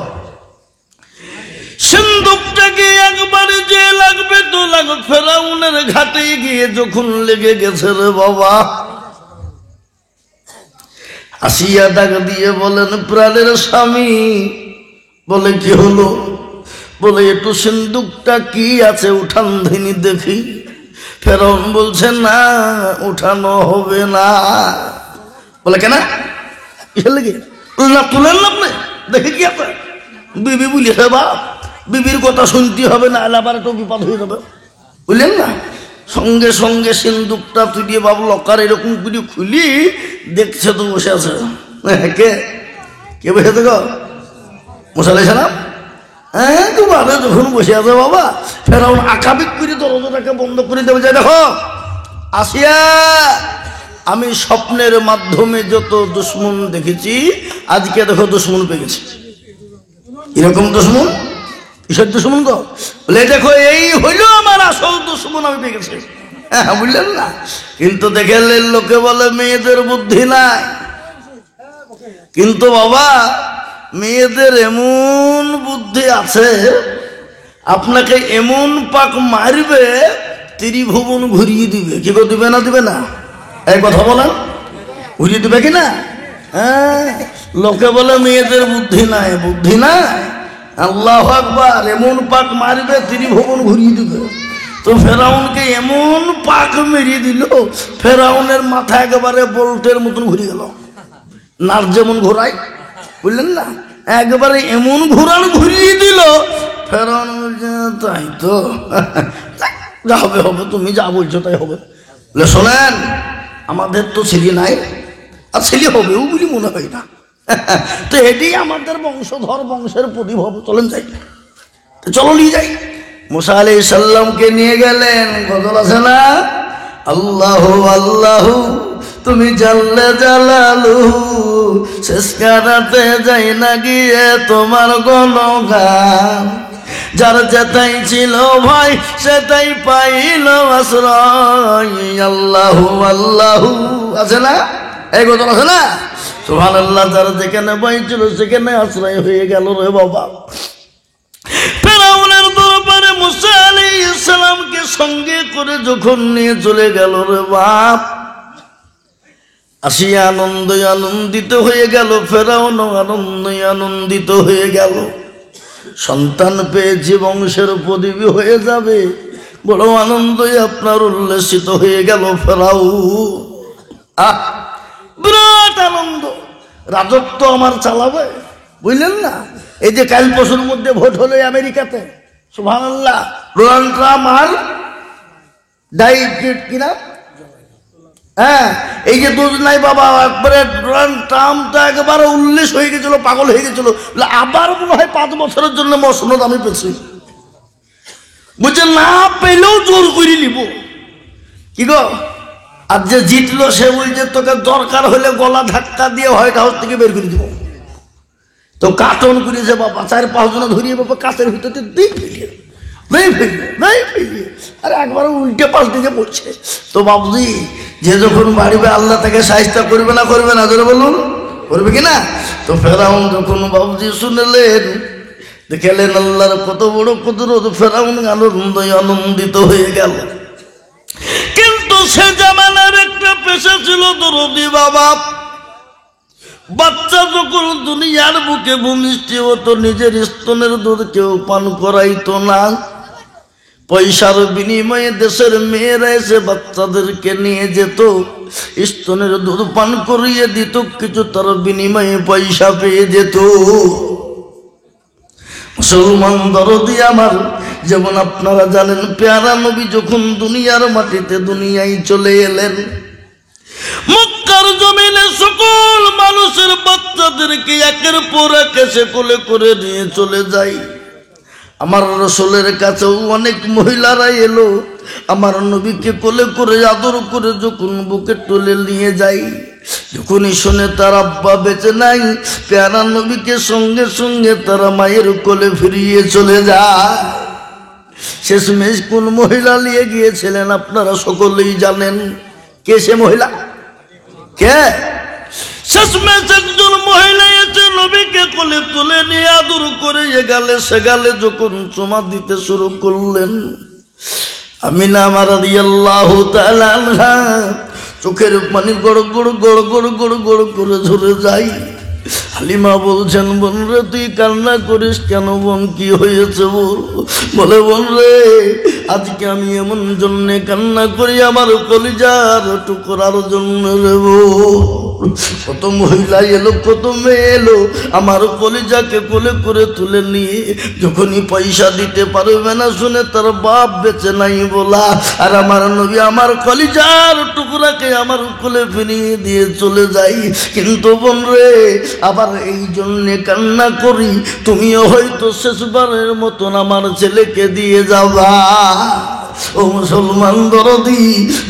সিন্দুকটাকে একবারে যে লাগবে তো লাগবে। ফেরাউনের ঘাটে গিয়ে যখন লেগে গেছে রে বাবা, আসিয়া ডাক দিয়ে বলেন প্রাণের স্বামী। বলে কি হলো? বলে একটু সিন্দুকটা কি আছে উঠান ধিনি দেখি। ফেরাউন বলছে না উঠানো হবে না। বলে কেন? না তুলেন না আপনি, দেখে কি আপনার বিবি বলিছে বাপ, বিবির কথা শুনতে হবে না, আবার একটু বিপদ হয়ে যাবে, বুঝলেন না? সঙ্গে সঙ্গে সিন্দুকটা তুলিয়ে বাবু লকার এরকম করে খুলি দেখছে তো বসে আছে। কে কে বসে আছে গো? মুসা আলাইহিস সালাম। হ্যাঁ তো বাবা যখন বসে আছে বাবা, ফেরাউন আকাবিক করে দরজাটাকে বন্ধ করে দেবে, যায় দেখো আসিয়া আমি স্বপ্নের মাধ্যমে যত দুশ্মন দেখেছি আজকে দেখো দুশ্মন পেয়ে গেছে। এরকম দুশ্মন, কিসের দুশ্মন গো? বলে দেখো এই হইল আমার আসল দুশ্মন আমি পেয়ে গেছি। হ্যাঁ বুঝলেন না? কিন্তু দেখলেন লোকে বলে মেয়েদের বুদ্ধি নাই, কিন্তু বাবা মেয়েদের এমন বুদ্ধি আছে, আপনাকে এমন পাক মারবে ত্রিভুবন ঘুরিয়ে দিবে। কি করে দিবে না দিবে না? এই কথা বলেন, ঘুরিয়ে দিবে কি না? হ্যাঁ, লোকে বলে মেয়েদের বুদ্ধি নাই, বুদ্ধি নাই। আল্লাহু আকবার, এমন পাক মারবে ত্রিভুবন ঘুরিয়ে দিবে। তো ফেরাউনকে এমন পাক মেরিয়ে দিল, ফেরাউনের মাথা একেবারে বোল্টের মতন ঘুরে গেল। নার যেমন ঘোরায়, বুঝলেন না? একবারে এমন ঘোরানো ঘুরিয়ে দিল, ফেরাউন বলছে তাই তো, যা হবে হবে, তুমি যা বলছো তাই হবে। শোনেন, আমাদের তো ছেলে নাই, আর ছেলে হবেও বলে মনে হয় না। তো এটাই আমাদের বংশধর, বংশের প্রতিভব। চলেন যাই, চলো নিয়ে যাই। মুসা আলাইহিস সালামকে নিয়ে গেলেন। গজল আছে না? আল্লাহু আল্লাহু তুমি জাল্লে জালালুহু, শেষ কারাতে যাই না গিয়ে তোমার গুণগান। যার যেটাই ছিল ভয় সেটাই পাইল আশ্রয়। আল্লাহু আল্লাহু আছে না? এই গজল আছে না? সুবহানাল্লাহ। যার যেখানে ভয় ছিল সেখানে আশ্রয় হয়ে গেল রে বাবা। ফেরাউনের দরবারে মুসা আলাইহিস সালামকে সঙ্গে করে যখন নিয়ে চলে গেল রে বাপ, আসিয়া আনন্দিত হয়ে গেল। ফেরাউন আনন্দিত হয়ে গেল। সন্তান পেয়েছি, বংশের প্রদীপী হয়ে যাবে, বড় আনন্দই আপনার উল্লসিত হয়ে গেল ফেরাউন। বিরাট আনন্দ, রাজত্ব আমার চালাবে, বুঝলেন না? এই যে কাল পরশুর মধ্যে ভোট হলো আমেরিকাতে, সুবহানাল্লাহ, ডোনাল্ড ট্রাম্প আর কিনা, হ্যাঁ এই যে দুধ নাই বাবা, একবারে ডোনাল্ড ট্রাম্পটা একেবারে উল্লেস হয়ে গেছিল, পাগল হয়ে গেছিল। আবার মনে হয় 5 বছরের জন্য মসনদ আমি পেয়েছি, বুঝছে না, পেলেও জোর করে নিব। কি গো? আর যে জিতলো সে বলছে তোকে দরকার হলে গলা ধাক্কা দিয়ে হোয়াইট হাউস থেকে বের করে দিব। তো কার্টন করেছে বাবা, 4-5 জন ধরিয়ে বাবা কাছের ভিতরে দিই ফেলিয়ে আরে একবার উল্টে পাশ দিকে পড়ছে। তো বাবুজি যে যখন বাড়িবে আল্লাহ তাকে সাহায্য করবে না, করবে না? জোরে বলুন, করবে কিনা? তো ফেরাউন যখন বাবুজি শুনলেন, দেখলেন আল্লাহর কত বড় কুদরত, ফেরাউন আনন্দিত হয়ে গেল। কিন্তু সে জামানার একটা পেশা ছিল দরদি বাবা। বাচ্চা যখন দুনিয়ার বুকে ভূমিষ্ঠ হতো, নিজের স্তনের দুধ কেউ পান করাইতো না। পয়সার বিনিময়ে দেশের মেয়েরা এসে বাচ্চাদেরকে নিয়ে যেত, স্তনের দুধ পান করিয়ে দিত, কিছু তার বিনিময়ে পয়সা পেয়ে যেত। মুসলমান দরদি আমার, যেমন আপনারা জানেন, পেয়ারা নবী যখন দুনিয়ার মাটিতে দুনিয়ায় চলে এলেন, মক্কার জমিনে সকল মানুষের বাচ্চাদেরকে একের পর এক এসে কোলে করে নিয়ে চলে যায়। আমার রাসূলের কাছেও অনেক মহিলারা এলো, আমার নবীকে কোলে করে আদর করে যখন বুকে তুলে নিয়ে যায়, যখনই শুনে তার আব্বা বেঁচে নাই, প্যারা নবীকে সঙ্গে সঙ্গে তারা মায়ের কোলে ফিরিয়ে চলে যায়। শেষমেশ কোন মহিলা নিয়ে গিয়েছিলেন আপনারা সকলেই জানেন। কে সে মহিলা? কে? শেষমেশ একজন মহিলা এসে নবীকে কোলে তুলে নিয়ে আদর করে সে গালে যখন চুমা দিতে শুরু করলেন, আমিনা রাদিয়াল্লাহু তাআলা আনহা চোখের পানি গড় গড় গড় গড় গড় গড় করে ঝরে যায়। হালিমা বলছেন, বোন রে তুই কান্না করিস কেন বোন, কি হয়েছে বল? বলে, বোন রে আজকে আমি এমন জন্যে কান্না করি, আমার কলিজার টুকরার জন্য রে বোন। কত মহিলা এলো, কত মেয়ে এলো, আমার কলিজাকে কোলে করে তুলে নিয়ে যখনই পয়সা দিতে পারবে না শুনে তার বাপ বেঁচে নাই বলা, আর আমার নবী আমার কলিজার টুকরাকে আমার কোলে ফিরিয়ে দিয়ে চলে যাই। কিন্তু বোন রে, আবার এই জন্যে কান্না করি, তুমিও হয়তো শেষবারের মতন আমার ছেলেকে দিয়ে যাবা। ও মুসলমান দরদি,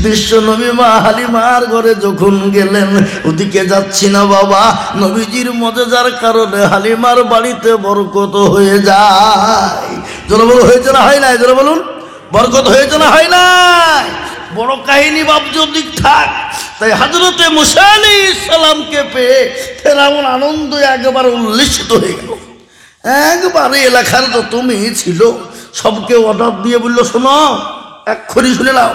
বিশ্ব নবী মা হালিমার ঘরে যখন গেলেন, ওদিকে যাচ্ছি না বাবা, নবীজির মজেজার কারণে হালিমার বাড়িতে বরকত হয়ে যায়। জোরে বলুন, হয়েছে না হয় নাই? জোরে বলুন, বরকত হয়েছে না হয় নাই? বড় কাহিনী বাবজো দিক থাক। তাই হযরতে মুসা আলাইহিস সালামকে পেয়ে ফেরাউন আনন্দে একেবারে উল্লসিত হয়ে গেল। একবারে এলাকার তো তুমি ছিল, সবকে অর্ডার দিয়ে বললো, শোনো এক্ষুনি শুনে নাও,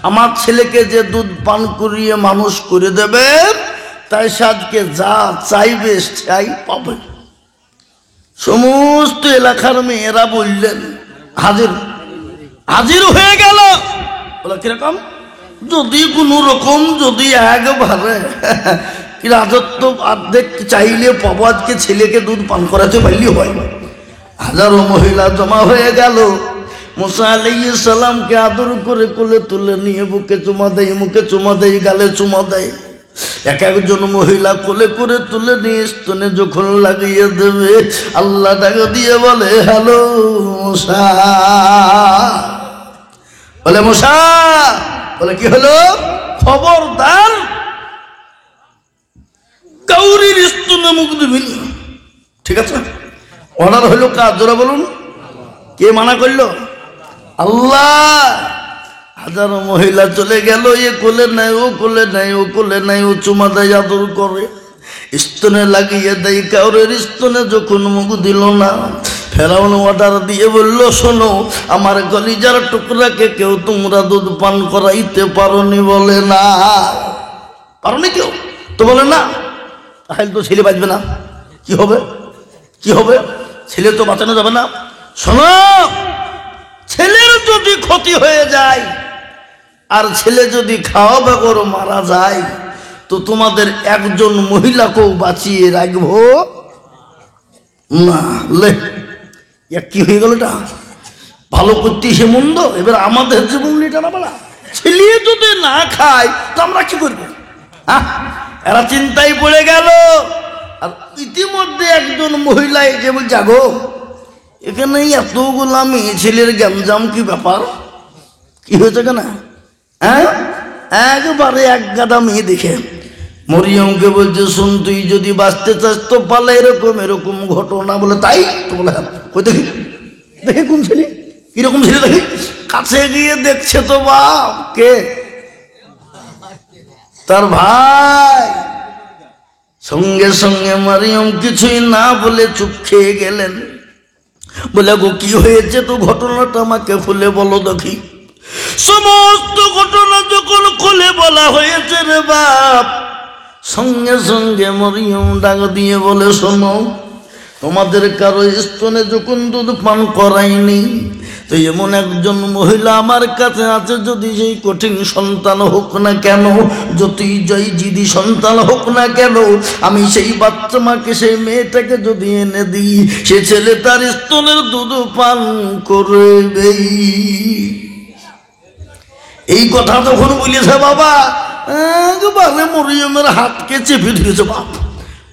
আমার ছেলেকে যে দুধ পান করিয়ে মানুষ করে দেবে, তাই সাজকে যা চাইবে তাই পাবে। সমস্ত এলাকার মেয়েরা বললেন হাজির, হাজির হয়ে গেল। বলে কিরকম? যদি কোনো রকম যদি একবারে রাজত্ব অর্ধেক চাইলে পাবো, আজকে ছেলেকে দুধ পান করাতে পারলে হয়। হাজারো মহিলা জমা হয়ে গেল। মুসা আলাইহিস সালামকে আদর করে কোলে তুলে নিয়ে বুকে চুমা দেয়, মুখে চুমা দেয়, গালে চুমা দেয়। এক একজন মহিলা কোলে করে তুলে নিয়ে স্তনে যখন লাগিয়ে দেবে, আল্লাহ ডাক দিয়ে বলে, হ্যালো মুসা। বলে মুসা, বলে কি হলো? খবরদার কাউরির স্তনে মুখ দিবি না, ঠিক আছে? অর্ডার হইল কার? জোরা বলুন, কে মানা করলো? আল্লাহ। হাজারো মহিলা চলে গেল, এ কোলে নাই, ও কোলে নাই, ও কোলে নাই, ও চুমা দেয়, আদর করে, স্তনে লাগিয়ে দেয়। কাউরের স্তনে যখন মুখ দিল না, ফেরাউন অর্ডার দিয়ে বলল, শোনো, আমার কলিজার টুকরাকে কেউ তোমরা দুধ পান করাইতে পারোনি? বলে না। পারোনি কেউ? তো বলে না। তাহলে তো ছেলে বাঁচবে না। কি হবে? কি হবে? ছেলে তো বাঁচানো যাবে না। শোনো, ছেলের যদি ক্ষতি হয়ে যায় আর ছেলে যদি খাওয়া বেগর মারা যায়, তো তোমাদের একজন মহিলাকেও বাঁচিয়ে রাখবো না। লে, কি হয়ে গেল? এটা ভালো করতে সে মন্দ। এবার আমাদের জীবন এটা না বলা, ছেলে যদি না খায় তো আমরা কি করবো? এরা চিন্তায় পড়ে গেল। আর ইতিমধ্যে একজন মহিলা এসে বলছে, জাগো, এখানে এতগুলা মেয়ে ছেলের গ্যামজাম, কি ব্যাপার? কি হয়েছে কেন? একবারে এক গাদা মেয়ে দেখে মরিয়মকে বলছে, শুন, তুই যদি বাঁচতে চাস তো পালা, এরকম এরকম ঘটনা। বলে তাই তো? বলে কই দেখি, দেখে কোন ছেলে, কিরকম ছেলে দেখি। কাছে গিয়ে দেখছে তো বাপ, কে? তার ভাই। সঙ্গে সঙ্গে মারিয়ম কিছুই না বলে চুপ খেয়ে গেলেন। বলে, গো কি হয়েছে? তো ঘটনাটা আমাকে খুলে বলো দেখি। সমস্ত ঘটনা যখন খুলে বলা হয়েছে রে বাপ, সঙ্গে সঙ্গে মরিয়ম ডাক দিয়ে বলে, শোনো, তোমাদের কারো স্তনে যখন দুধ পান করাইনি, তো এমন একজন মহিলা আমার কাছে আছে, যদি সেই কঠিন সন্তান হোক না কেন, যতই জয় জিদি সন্তান হোক না কেন, আমি সেই বাচ্চা মাকে, সেই মেয়েটাকে যদি এনে দিই, সে ছেলে তার স্তনের দুধ পান করবেই। এই কথা যখন বলেছে বাবা, একবারে মরিয়মের হাতকে চেপে ধরেছে বাপ।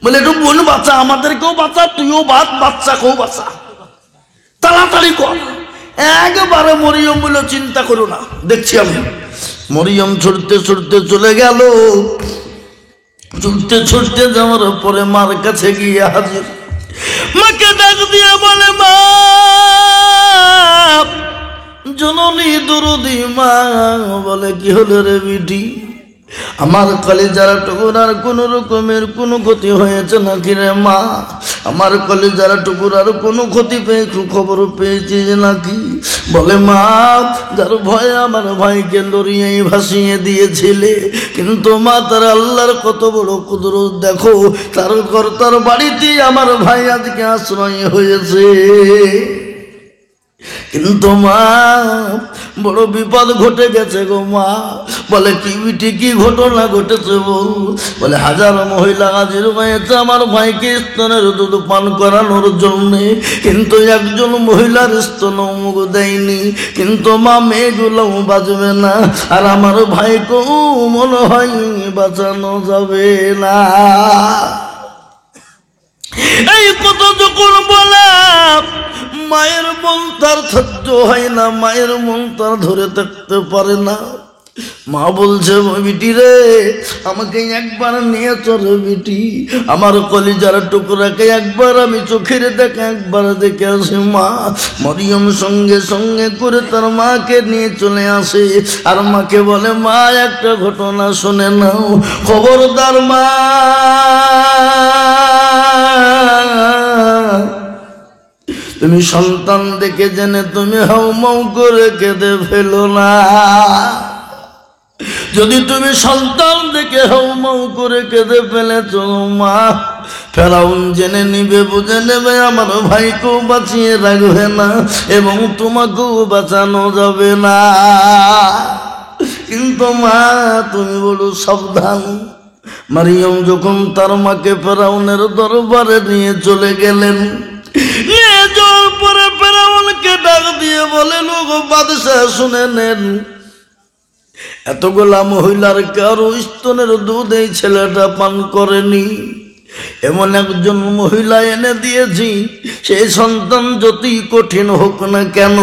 বলে, একটু বোন বাচ্চা, আমাদেরকেও বাচ্চা, তুইও বাদ, বাচ্চাকেও বাচ্চা, তাড়াতাড়ি কর। একবারে মরিয়ম বলে, চিন্তা করো না, দেখছি আমি। মরিয়ম ছুটতে ছুটতে চলে গেল। ছুটতে ছুটতে যাওয়ার পরে মার কাছে গিয়ে হাজির। মাকে ডাক দিয়ে বলে, মা, জননী দরদি মা। বলে, কি হলো রে বিটি? আমার কলিজার টুকুরার কোন রকমের কোনো ক্ষতি হয়েছে নাকি রে মা? আমার কলিজার টুকুরার কোনো ক্ষতি পেয়েছি, খবর পেয়েছি নাকি? বলে, মা, যার ভয়ে আমার ভাইকে দরিয়ায় ভাসিয়ে দিয়েছিলে, কিন্তু মা, তার আল্লাহর কত বড় কুদরত দেখো, তার ঘর, তার বাড়িতে আমার ভাই আজকে আশ্রয় হয়েছে। কিন্তু মা বড় বিপদ ঘটে গেছে গো মা। বলে কি বিটি, কি ঘটনা ঘটেছে বল? বলে হাজার মহিলা হাজির হয়েছে আমার ভাইকে স্তনের দুধ পান করানোর জন্যে, কিন্তু একজন মহিলার স্তন মুখ দেয়নি। কিন্তু মা মেয়েগুলো বাঁচবে না, আর আমার ভাইকেও মনে হয় বাঁচানো যাবে না। এই কথা যখন বলে মায়ের মন তার সহ্য হয় না, মায়ের মন তার ধরে থাকতে পারে না। মা বলছে বিটি রে, আমাকে একবার নিয়ে চলে বিটি, আমার কলিজার টুকরাকে একবার আমি চোখের দেখা একবার দেখে আসি। মা মরিয়ম সঙ্গে সঙ্গে করে তার মাকে নিয়ে চলে আসে, আর মাকে বলে মা একটা ঘটনা শুনে নাও, খবরদার মা তুমি সন্তান দেখে জেনে তুমি হাউমাউ করে কেঁদে ফেলো না। যদি তুমি সন্তান দেখে হাউমাউ করে কেঁদে ফেলেছ মা, ফেরাউন জেনে নিবে, বুঝে নেবে, আমার ভাইকেও বাঁচিয়ে রাখবে না এবং তোমাকেও বাঁচানো যাবে না। কিন্তু মা তুমি বড় সাবধান। মারিয়ম যখন তার মাকে ফেরাউনের দরবারে নিয়ে চলে গেলেন, নিয়ে যাওয়ার পরে ফেরাউনকে ডাক দিয়ে বলেন, ওগো বাদশাহ শুনে নেন, এতগুলা মহিলার কারো স্তনের দুধ এই ছেলেটা পান করেনি। এমন একজন মহিলা এনে দিয়েছি, সেই সন্তান যতই কঠিন হোক না কেন,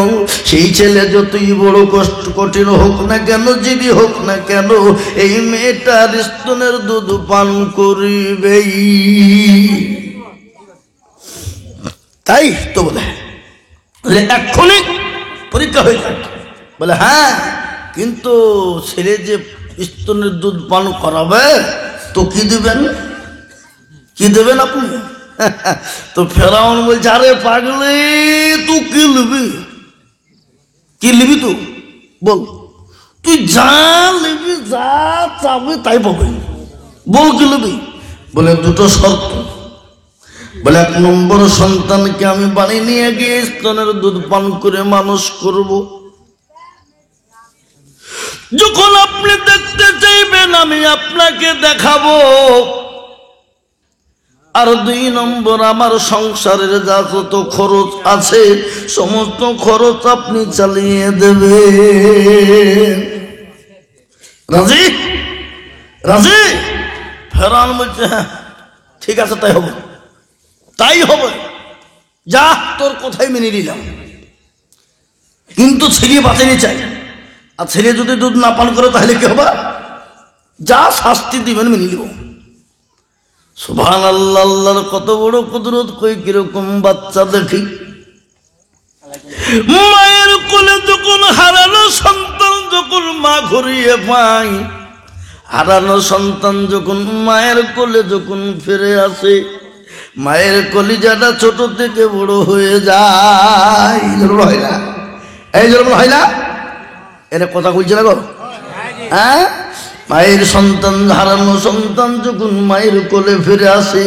সেই ছেলে যতই বড় কষ্ট কঠিন হোক না কেন, যদি হোক না কেন, এই মেয়েটার স্তনের দুধ পান করিবেই। তাই তো বলে এক্ষুনি পরীক্ষা হয়ে যাক। বলে হ্যাঁ, কিন্তু ছেলে যে স্তনের দুধ পান করাবে তো কি দিবেন, কি দেবেন আপনি? তো ফেরাউন বলছে, আরে পাগলে তুই কি লিবি, কি লিবি তুই বল, তুই যা লিবি যা চাবি তাই পাবি, বল কি লিবি? বলে দুটো শর্ত। বলে এক নম্বর, সন্তানকে আমি বাড়ি নিয়ে গিয়ে স্তনের দুধ পান করে মানুষ করব। যখন আপনি দেখতে চাইবেন আমি আপনাকে দেখাবো। আর দুই নম্বর, আমার সংসারের যা যত খরচ আছে সমস্ত খরচ আপনি চালিয়ে দেবেন। রাজি? রাজি? ফেরাউন বলছে হ্যাঁ ঠিক আছে, তাই হবে, তাই হবে, যা তোর কথাই মেনে নিলাম, কিন্তু ছেলে বাঁচানি চাই। আর ছেলে যদি দুধ না পান করে তাহলে কি হবে? যা শাস্তি দিবেন মেনে নিব। সুবহানাল্লাহ, আল্লাহর কত বড় কুদরত, কই কিরকম বাচ্চা দেখি। মায়ের কোলে যখন হারানো সন্তান যখন মা ঘুরিয়ে পায়, হারানো সন্তান যখন মায়ের কোলে যখন ফিরে আসে, মায়ের কলিজাটা ছোট থেকে বড় হয়ে যায়। হয় না? এই যেরকম হয় না? এর কথা বলছে না গো? হ্যাঁ, মায়ের সন্তান হারানো সন্তান যখন মায়ের কোলে ফিরে আসে,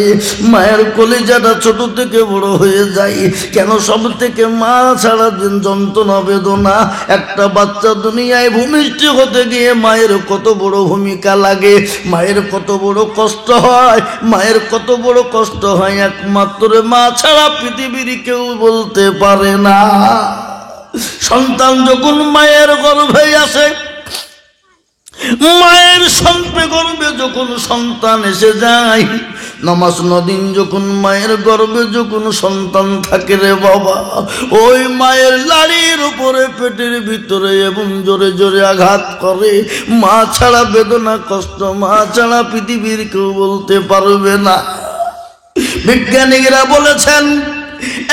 মায়ের কলিজাটা ছোট থেকে বড় হয়ে যায়। কেন? সব থেকে মা ছাড়া দিন যন্ত্রণা বেদনা। একটা বাচ্চা দুনিয়ায় ভূমিষ্ঠ হতে গিয়ে মায়ের কত বড় ভূমিকা লাগে, মায়ের কত বড় কষ্ট হয়, মায়ের কত বড় কষ্ট হয় একমাত্র মা ছাড়া পৃথিবীর কেউ বলতে পারে না। সন্তান যখন মায়ের গর্ভে আসে, মায়ের সন্তান গর্ভে যখন সন্তান এসে যায়, নামাজ নদিন যখন মায়ের গর্ভে যখন সন্তান থাকে রে বাবা, ওই মায়ের লাড়ির উপরে পেটের ভিতরে এবং জোরে জোরে আঘাত করে। মা ছাড়া বেদনা কষ্ট মা ছাড়া পৃথিবীর কেউ বলতে পারবে না। বিজ্ঞানীরা বলেছেন,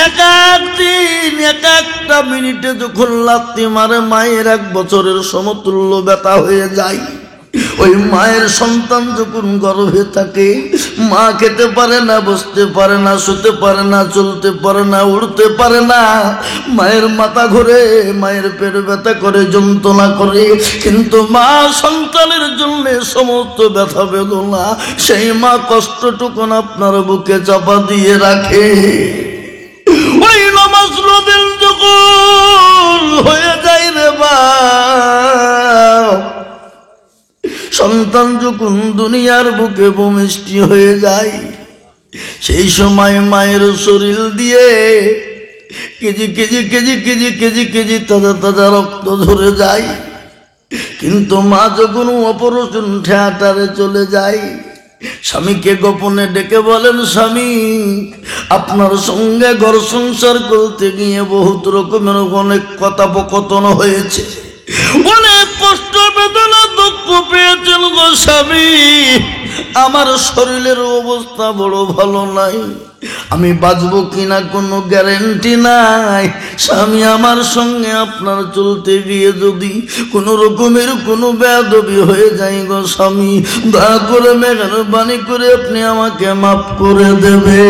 এক একদিন এক একটা মিনিটে যখন লাথি মারে মায়ের 1 বছরের সমতুল্য ব্যথা হয়ে যায়। ওই মায়ের সন্তান যখন গর্ভে থাকে, মা খেতে পারে না, বসতে পারে না, শুতে পারে না, চলতে পারে না, উড়তে পারে না। মায়ের মাথা ঘুরে, মায়ের পেট ব্যথা করে, যন্ত্রণা করে, কিন্তু মা সন্তানের জন্য সমস্ত ব্যথা বেদনা সেই মা কষ্টটুকুন আপনার বুকে চাপা দিয়ে রাখে। ওই নামাজ নদিন যখন সন্তান যখন দুনিয়ার বুকে ভূমিষ্ঠ হয়ে যায় সেই সময় মায়ের শরীর দিয়ে KG KG KG KG KG KG তাজা তাজা রক্ত ঝরে যায়। কিন্তু মা যখন অপারেশন থিয়েটারে চলে যায় স্বামীকে গোপনে ডেকে বলেন, স্বামী আপনার সঙ্গে ঘর সংসার করতে গিয়ে বহুত রকমের অনেক কথোপকথন হয়েছে, অনেক কষ্ট বেদনা দুঃখ পেয়েছেন গো স্বামী। আমার শরীরের অবস্থা বড় ভালো নাই, আমি বাঁচবো কিনা কোনো গ্যারেন্টি নাই। স্বামী আমার সঙ্গে আপনার চলতে গিয়ে যদি কোনো রকমের কোনো বেয়াদবি হয়ে যায় গো স্বামী, দয়া করে মেহরবানি করে আপনি আমাকে মাফ করে দেবে।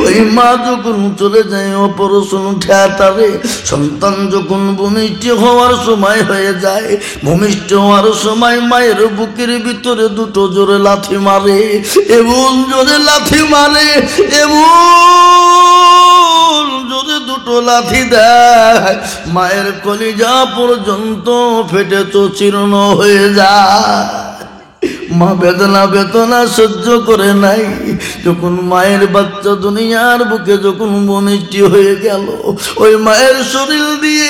ওই মা যখন চলে যায় অপারেশন থিয়েটারে, সন্তান যখন ভূমিষ্ঠ হওয়ার সময় হয়ে যায়, ভূমিষ্ঠ হওয়ার সময় মায়ের বুকের ভিতরে দুটো জোরে লাথি মারে, এমন জোরে লাথি মারে, এমন জোরে দুটো লাথি দেয় মায়ের কলিজা পর্যন্ত ফেটে তো চীর্ণ হয়ে যায়। মা বেদনা বেদনা সহ্য করে নাই। যখন মায়ের বাচ্চা দুনিয়ার বুকে যখন ভূমিষ্ঠ হয়ে গেল, ওই মায়ের শরীর দিয়ে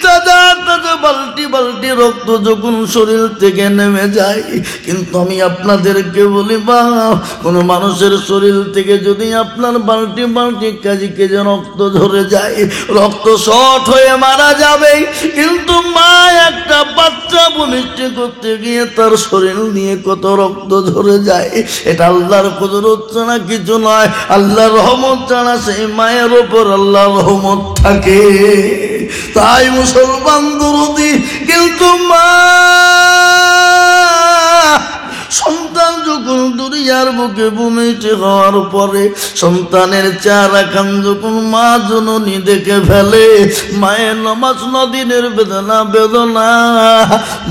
তাজা তাজা বালতি বালতি রক্ত যখন শরীর থেকে নেমে যায়। কিন্তু আমি আপনাদেরকে বলি, বা কোনো মানুষের শরীর থেকে যদি আপনার বালতি বালতি কেজি কেজি রক্ত ঝরে যায়, রক্ত শর্ট হয়ে মারা যাবে। কিন্তু মা একটা বাচ্চা ভূমিষ্ঠ করতে গিয়ে তার শরীর নিয়ে কত রক্ত ঝরে যায়, এটা আল্লাহর কুদরত ছাড়া কিছু নয়। আল্লাহর রহমত ছাড়া সেই মায়ের ওপর আল্লাহর রহমত থাকে। তাই মুসলমান দরদি, কিন্তু মা সন্তান যখন দুনিয়ার বুকে ভূমিষ্ঠ হওয়ার পরে সন্তানের চেহারা খান যখন মা জননী দেখে ফেলে, মায়ের নামাজ নদিনের বেদনা বেদনা,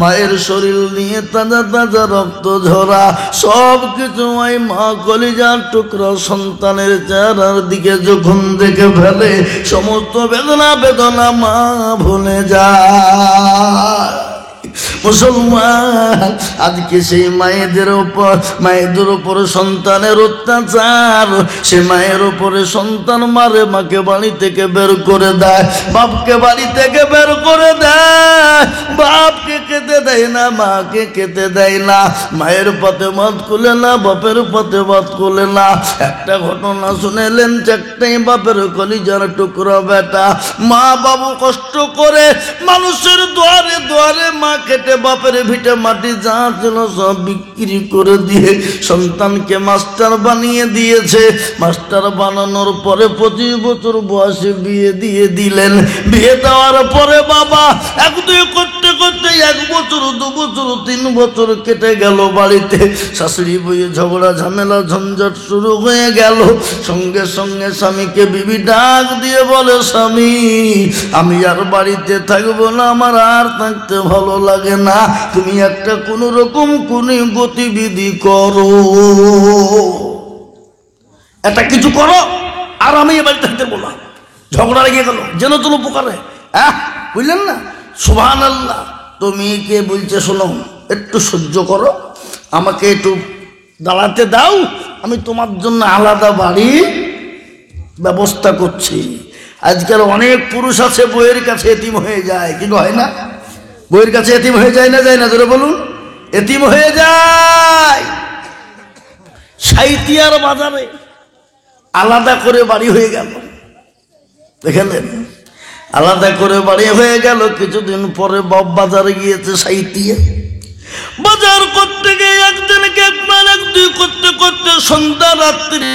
মায়ের শরীর নিয়ে তাজা তাজা রক্ত ঝরা, সব কিছু ওই মা কলিজার টুকরা সন্তানের চেহারার দিকে যখন দেখে ফেলে, সমস্ত বেদনা বেদনা মা ভুলে যায়। মুসলমান, আজকে সেই মায়েদের উপর সন্তানের অত্যাচার, সে মায়ের উপরে সন্তান মারে, মাকে বাড়ি থেকে বের করে দেয়, বাপকে বাড়ি থেকে বের করে দেয়, বাপকে খেতে দেয় না, মাকে খেতে দেয় না, মায়ের পথে মত খুলে না, বাপের পথে মত খুলে না। একটা ঘটনা শুনেলেন, চারটাই বাপের কলিজার টুকরা বেটা, মা বাবু কষ্ট করে মানুষের দুয়ারে দুয়ারে মা কেটে বাপের ভিটে মাটি যা ছিল সব বিক্রি করে দিয়ে সন্তানকে মাস্টার বানিয়ে দিয়েছে। মাস্টার বানানোর পরে 25 বছর বয়সে বিয়ে দিয়ে দিলেন। বিয়ে দেওয়ার পরে বাবা এক দুই করতে করতে 1 বছর 2 বছর 3 বছর কেটে গেল। বাড়িতে শাশুড়ি বইয়ে ঝগড়া ঝামেলা ঝঞ্ঝট শুরু হয়ে গেল। সঙ্গে সঙ্গে স্বামীকে বিবি ডাক দিয়ে বলে, স্বামী আমি আর বাড়িতে থাকবো না, আমার আর থাকতে ভালো লাগে না, তুমি একটা কোন রকম কোন গতিবিধি করো, এটা কিছু করো, আর আমি এবার থাকতে বললাম। ঝগড়া লেগে গেল যেন তোর উপকারে, বুঝলেন না? সুবহানাল্লাহ। তুমি কে বলছে, শোনো একটু সহ্য করো, আমাকে একটু দাঁড়াতে দাও, আমি তোমার জন্য আলাদা বাড়ি ব্যবস্থা করছি। আজকাল অনেক পুরুষ আছে বইয়ের কাছে এতিম হয়ে যায়, কিন্তু হয় না? বইয়ের কাছে এতিম হয়ে যায় না, যায় না? জোরে বলুন। এতিম হয়ে যায়। সাইতিয়ার বাজারে আলাদা করে বাড়ি হয়ে গেল, দেখলেন? আলাদা করে বাড়ি হয়ে গেল। কিছুদিন পরে বাপ বাজারে গিয়েছে সাইতিয়া। বাজার করতে গিয়ে একদিনকে একবার এক দুই করতে করতে সন্ধ্যা রাত্রি